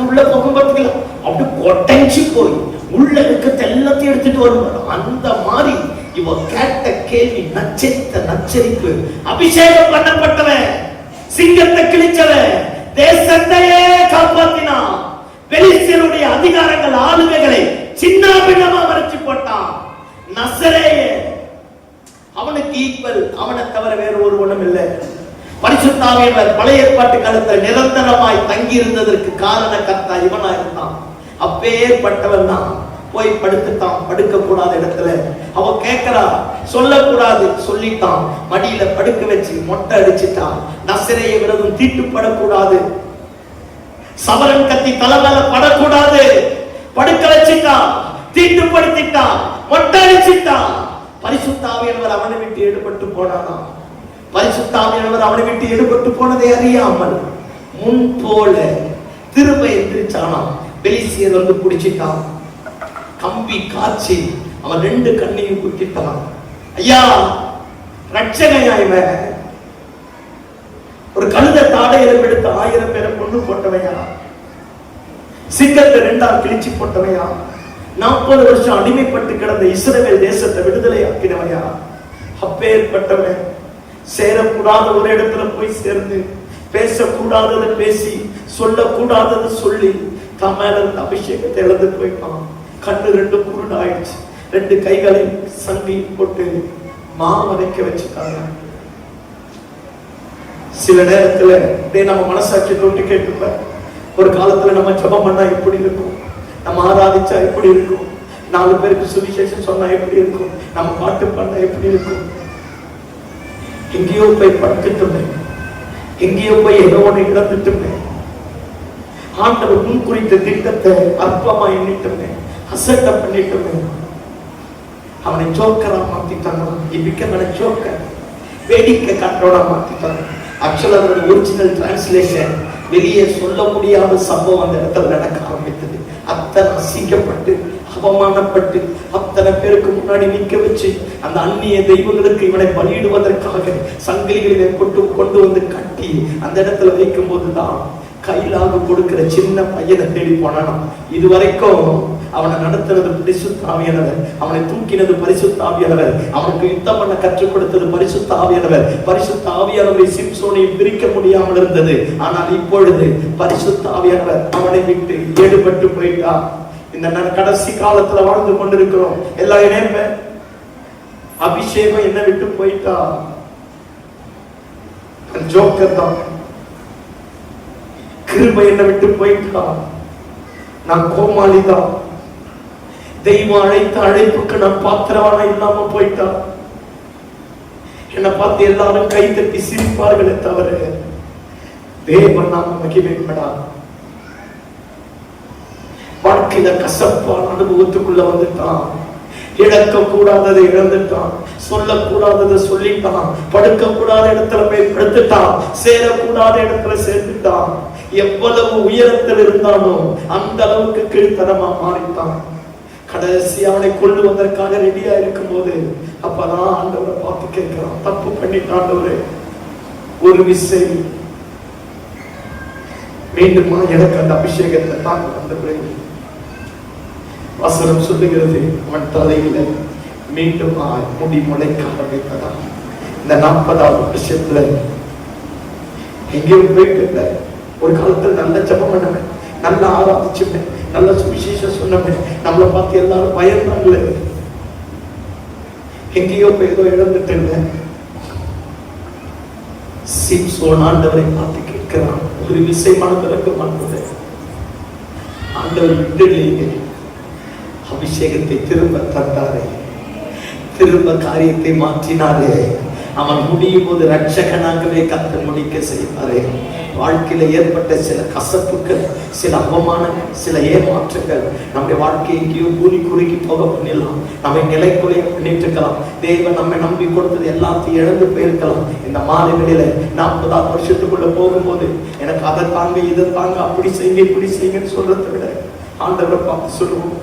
உள்ள போகும் பார்த்துக்கலாம். அப்படி கொட்டைச்சு போய் உள்ள இருக்கிறது எல்லாத்தையும் எடுத்துட்டு வருவார். அந்த மாதிரி இவ கேட்ட கேள்வி நச்சரிப்பு. அபிஷேகம் பண்ணப்பட்டவன், சிங்கத்தை கிழிச்சவன், தேசத்தையே காப்பாத்தினான். பெலிஸ்தியருடைய அதிகாரங்கள் ஆளுமைகளை சின்ன பின்னமா மறைச்சு போட்டான். நசரேய அவனுக்கு ஈக்குவல், அவனை தவிர பரிசுத்த ஆவியானவர் பழைய ஏற்பாட்டு காலத்தில் நிரந்தரமாய் தங்கி இருந்ததற்கு காரண கர்த்தா இவனா இருந்தான். அப்பேற்பட்டவன் தான் போய் படுத்துட்டான். படுக்க கூடாத இடத்துல அவ கேட்கிறா, சொல்லக்கூடாது, சொல்லிட்டான். மடியில படுக்க வச்சு மொட்டை அடிச்சுட்டான். நசரேய விரதம் தீட்டுப்படக்கூடாது, சவரன் கத்தி தலைமையில படக்கூடாது, படுக்க வச்சுட்டான், தீட்டுப்படுத்திட்டான், மொட்டை அடிச்சுட்டான். பரிசுத்த ஆவியானவர் அவனை விட்டு எடுபட்டு போனானா? பரிசுத்த ஆவியானவர் அவனை விட்டு எடுபட்டு போனதை அறியாமல் முன் போல திரும்ப எந்திரிச்சானா. பெலிசியர் வந்து பிடிச்சிட்டான், கம்பி காய்ச்சி அவன் 2 கண்ணையும் குத்திட்டான். ஐயா, ரட்சகையா இவன்? ஒரு கழுத தாடையில எடுத்து 1000 பேரை கொண்டு போட்டவையா? சிங்கத்தை 2ஆ கிழிச்சு போட்டவையா? 40 வருஷம் அடிமைப்பட்டு கிடந்த இஸ்ரவேல் தேசத்தை விடுதலை ஆக்கினவையா? அப்பேற்பட்டவன் சேரக்கூடாத ஒரு இடத்துல போய் சேர்ந்து, பேசக்கூடாததை பேசி, சொல்லக்கூடாததை சொல்லி தன் மேல இருந்த அபிஷேகத்தை இழந்து போயிட்டான். கண்ணு 2 குருடாயிடுச்சு. 2 கைகளை சங்கி போட்டு மாவரைக்க வச்சுட்டாங்க. சில நேரத்துல நம்ம மனசாட்சி தொட்டு கேட்டுப்ப, ஒரு காலத்துல நம்ம ஜெபம் பண்ணா எப்படி இருக்கும், நம்ம ஆராதிச்சா எப்படி இருக்கும், 4 பேருக்கு சுவிசேஷம் சொன்னா எப்படி இருக்கும், நம்ம பாட்டு பண்ணா எப்படி இருக்கும். எங்கேயோ போய் படுத்துட்டுமே, எங்கேயோ போய் ஏதோ ஒன்று இழந்துட்டுமே, ஆண்டவர் முன் குறித்த திட்டத்தை அற்பமா எண்ணிட்டுமே, அசட்டை பண்ணிட்டுமே. அவனை ஜோக்கரா மாத்திட்டாங்க. இப்ப ஜோக்கர் வேடிக்கை காட்டுறோட மாத்திட்டாங்க. ஆக்சுவலா அதோட ஒரிஜினல் டிரான்ஸ்லேஷன் வெளியே சொல்ல முடியாத சம்பவம் அந்த இடத்துல நடக்க ஆரம்பித்தது. அத்தனை அசிங்கப்பட்டு, அவமானப்பட்டு, அத்தனை பேருக்கு முன்னாடி நிக்க வச்சு, அந்த அந்நிய தெய்வங்களுக்கு இவனை பலியிடுவதற்காக சங்கிலிகளை கொண்டு வந்து கட்டி அந்த இடத்துல வைக்கும் போதுதான் கையிலாக கொடுக்கிற சின்ன பையனை தேடி போனானா. இதுவரைக்கும் அவனை நடத்துறது பரிசுத்த ஆவியானவர், அவனை தூக்கினது பரிசுத்த ஆவியானவர், அவனுக்கு யுத்தம் பண்ண கற்றுக் கொடுத்தது பரிசுத்த ஆவியானவர். பரிசுத்த ஆவியானவரை சிம்சோனை பிரிக்க முடியாமல் இருந்தது. ஆனால் இப்பொழுது பரிசுத்த ஆவியானவர் அவனை விட்டு ஈடுபட்டு போயிட்டார். இந்த கடைசி காலத்துல வாழ்ந்து கொண்டிருக்கிறோம். எல்லாம் இணைப்ப அபிஷேகம் என்ன விட்டு போயிட்டா. ஜோக்கர் தான். கிருபை என்ன விட்டு போயிட்டா. நான் கோமாளிதான். தெய்வம் அழைத்த அழைப்புக்கு நான் பாத்திரவான இல்லாம போயிட்டா. என்னை பார்த்து எல்லாரும் கை தட்டி சிரிப்பார்களே தவிர தேவன் நாம மகிமைப்படா. வாழ்க்கையில கசப்பான அனுபவத்துக்குள்ள வந்துட்டான். இழக்க கூடாததை இழந்துட்டான், சொல்லக்கூடாததை சொல்லிட்டான், படுக்க கூடாத இடத்துல போய் படுத்துட்டான், சேரக்கூடாத இடத்துல சேர்த்துட்டான். எவ்வளவு உயரத்தில் இருந்தாலும் அந்த அளவுக்கு கீழ்த்தரமா மாறிட்டான். கடைசி அவனை கொண்டு வந்ததற்காக ரெடியா இருக்கும் போது அப்பதான் ஆண்டவரை பார்த்து கேட்கிறான், தப்பு பண்ணிட்டாண்டவரே, ஒரு விசை மீண்டுமா எனக்கு அந்த அபிஷேகத்தை தான் அந்த வசனம் சொல்லுகிறது. அவன் தலையில மீண்டும் முடி முளைக்க ஆரம்பித்ததா. இந்த 40வது வருஷத்துல எங்கேயும் போயிட்டு இல்லை. ஒரு காலத்துல நல்ல ஜெபம் பண்ணவன், நல்ல ஆராதிச்சுப்பேன், நல்ல சுவிசேஷம் சொன்னவன், நம்மளை பார்த்து எல்லாரும் பயந்தாங்களே. எங்கேயோ போய் ஏதோ இழந்துட்டு இல்லை. சிம்சோன் ஆண்டவரை பார்த்து கேட்கிறான், ஒரு விசை மனதிறக்க மாட்டது. ஆண்டவர் விட்டுலேயே அபிஷேகத்தை திரும்ப தந்தாரே, திரும்ப காரியத்தை மாற்றினாரே. அவன் முடியும் போது ரட்சகனாகவே கர்த்தர் முடிக்க செய்வாரே. வாழ்க்கையில ஏற்பட்ட சில கசப்புகள், சில அவமானங்கள், சில ஏமாற்றங்கள் நம்முடைய வாழ்க்கையை எங்கேயோ கூலி குறுக்கி போக பண்ணிடலாம். நம்மை நிலைக்குலைய பண்ணிட்டு இருக்கலாம். தேவன் நம்மை நம்பி கொடுத்தது எல்லாத்தையும் இழந்து போயிருக்கலாம். இந்த மாலை வேளையில 40வது வருஷத்துக்குள்ள போகும்போது எனக்கு அதை தாங்க, இதை தாங்க, அப்படி செய்யுங்க, இப்படி செய்யுங்கன்னு சொல்றதை விட ஆண்டவரை பார்த்து சொல்லுவோம்,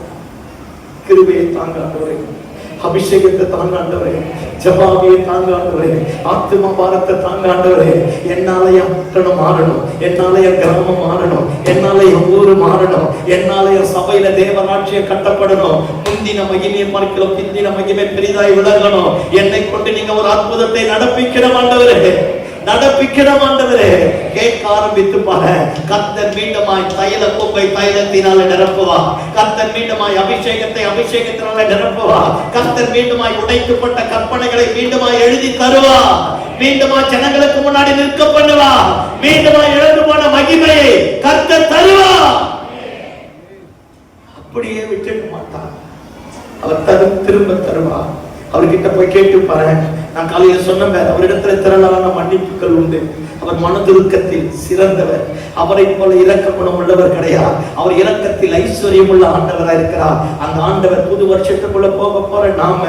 கிருபையை தாங்க ஆண்டவரே, அபிஷேகத்தை தாங்க ஆண்டவரே, ஜபாவியை தாங்க ஆண்டவரே, ஆத்ம பாரத்தை தாங்க ஆண்டவரே. என்னால என் பட்டணம் மாறணும், என்னால என் கிராமம் மாறணும், என்னால என் ஊரு மாறணும், என்னால என் சபையில தேவராட்சியம் கட்டப்படணும். முந்தின மகிமையை பார்க்கலாம், பிந்தின மகிமை பெரிதாய் விளங்கணும். என்னை கொண்டு நீங்க ஒரு அற்புதத்தை நடப்பிக்கிற ஆண்டவரே, நடப்பிக்கிற ஆண்டவரே. கேட்க ஆரம்பித்து பாரு, கர்த்தர் மீண்டுமாய் தைல கொம்பை தைலத்தினால நிரப்புவா. கர்த்தர் மீண்டுமாய் அபிஷேகத்தை அபிஷேகத்தினால நிரப்புவா. கர்த்தர் மீண்டுமாய் உடைக்கப்பட்ட கற்பனைகளை மீண்டுமாய் எழுதி தருவா. மீண்டுமா ஜனங்களுக்கு முன்னாடி நிற்க பண்ணுவா, மீண்டுமா இழந்து போன மகிமையை கர்த்தர் தருவா. அப்படியே விட்டுக்க மாட்டார். அவர் திரும்ப தருவா. அவர்கிட்ட போய் கேட்டு பாரு. நான் காலையில சொன்ன அவரிடத்துல திரளான மன்னிப்புகள் உண்டு. அவர் மனதுருக்கத்தில் சிறந்தவர். அவரை போல இரக்க குணம் உள்ளவர் கிடையாது. அவர் இரக்கத்தில் ஐஸ்வர்யம் உள்ள ஆண்டவராக இருக்கிறார். அந்த ஆண்டவர் புது வருஷத்துக்குள்ள போக போற நாம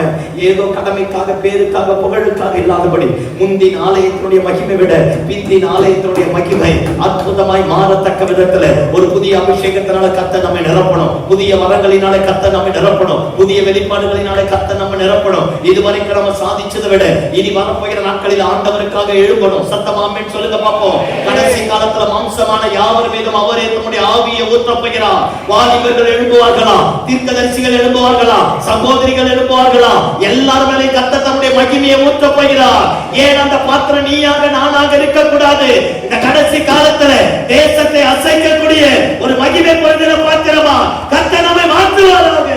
ஏதோ கடமைக்காக, பேருக்காக, புகழுக்காக இல்லாதபடி முந்தின் ஆலயத்தினுடைய மகிமை விட பிந்தின் ஆலயத்தினுடைய மகிமை அற்புதமாய் மாறத்தக்க விதத்துல ஒரு புதிய அபிஷேகத்தினால கர்த்தர் நம்மை நிரப்பணும். புதிய வரங்களினால கர்த்தர் நம்மை நிரப்பணும். புதிய வெளிப்பாடுகளினால கர்த்தர் நம்ம நிரப்பணும். இதுவரைக்கும் நம்ம சாதிச்சதை விட இனி வரப்போகிற நாட்களில் ஆண்டவருக்காக எழும்பணும். சத்தமாமென் சொல்லுங்க பாப்போம். கடைசி காலத்துல மாம்சமான யாவர் மீதும் அவரே தம்முடைய ஆவியை ஊற்றப் போகிறார். வாலிபர்கள் எழும்புவார்களா, தீர்க்கதரிசிகள் எழும்புவார்களா, சகோதரிகள் எழும்புவார்களா, எல்லார் மேலே கர்த்தர் தம்முடைய மகிமையை ஊற்றப் போகிறார். ஏன் அந்த பாத்திரம் நீயாக நானாக இருக்க கூடாது? இந்த கடைசி காலத்துல தேசத்தை அசைக்கக்கூடிய ஒரு மகிமை பொருந்தின பாத்திரமா கர்த்தர் நம்மை மாற்றுவாராக.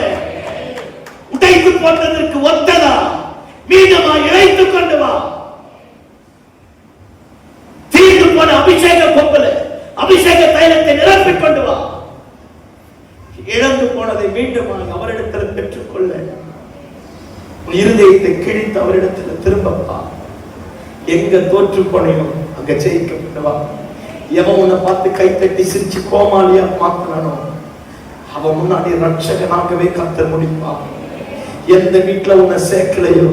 உடைத்து போட்டதற்கு ஒத்ததா மீண்டுமா இழைத்துக் கொண்டு வா. தீர்ந்து போன அபிஷேக பொங்கல, அபிஷேக தைலத்தை நிரப்பிக் கொண்டு வா. இழந்து போனதை மீண்டும் அவரிடத்தில் பெற்றுக்கொள்ள உன் இருதயத்தை கிழித்து அவரிடத்தில் திரும்பப்பா. எங்க தோற்று போனையோ அங்க ஜெயிக்கப்பட்டு வா. எவன் உன்னை பார்த்து கைத்தட்டி சிரிச்சு கோமாளியா மாத்தினானோ அவன் முன்னாடி ரட்சகனாகவே கர்த்தர் முடிப்பா. எந்த வீட்டுல உன்னை சேர்க்கலையோ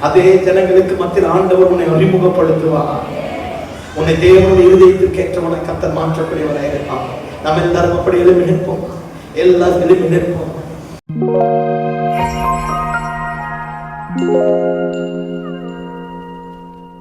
அதே ஜனங்களுக்கு மத்தியில் ஆண்டவர் உன்னை அறிமுகப்படுத்துவா. உன்னை தேவனுடைய இருதயத்திற்கு ஏற்றவனை கர்த்தர் மாற்றக்கூடியவராக இருப்பான். நம்ம எல்லாரும் அப்படி எழுப்பி நிற்போம். எல்லாரும் எழுப்பி நிற்போம்.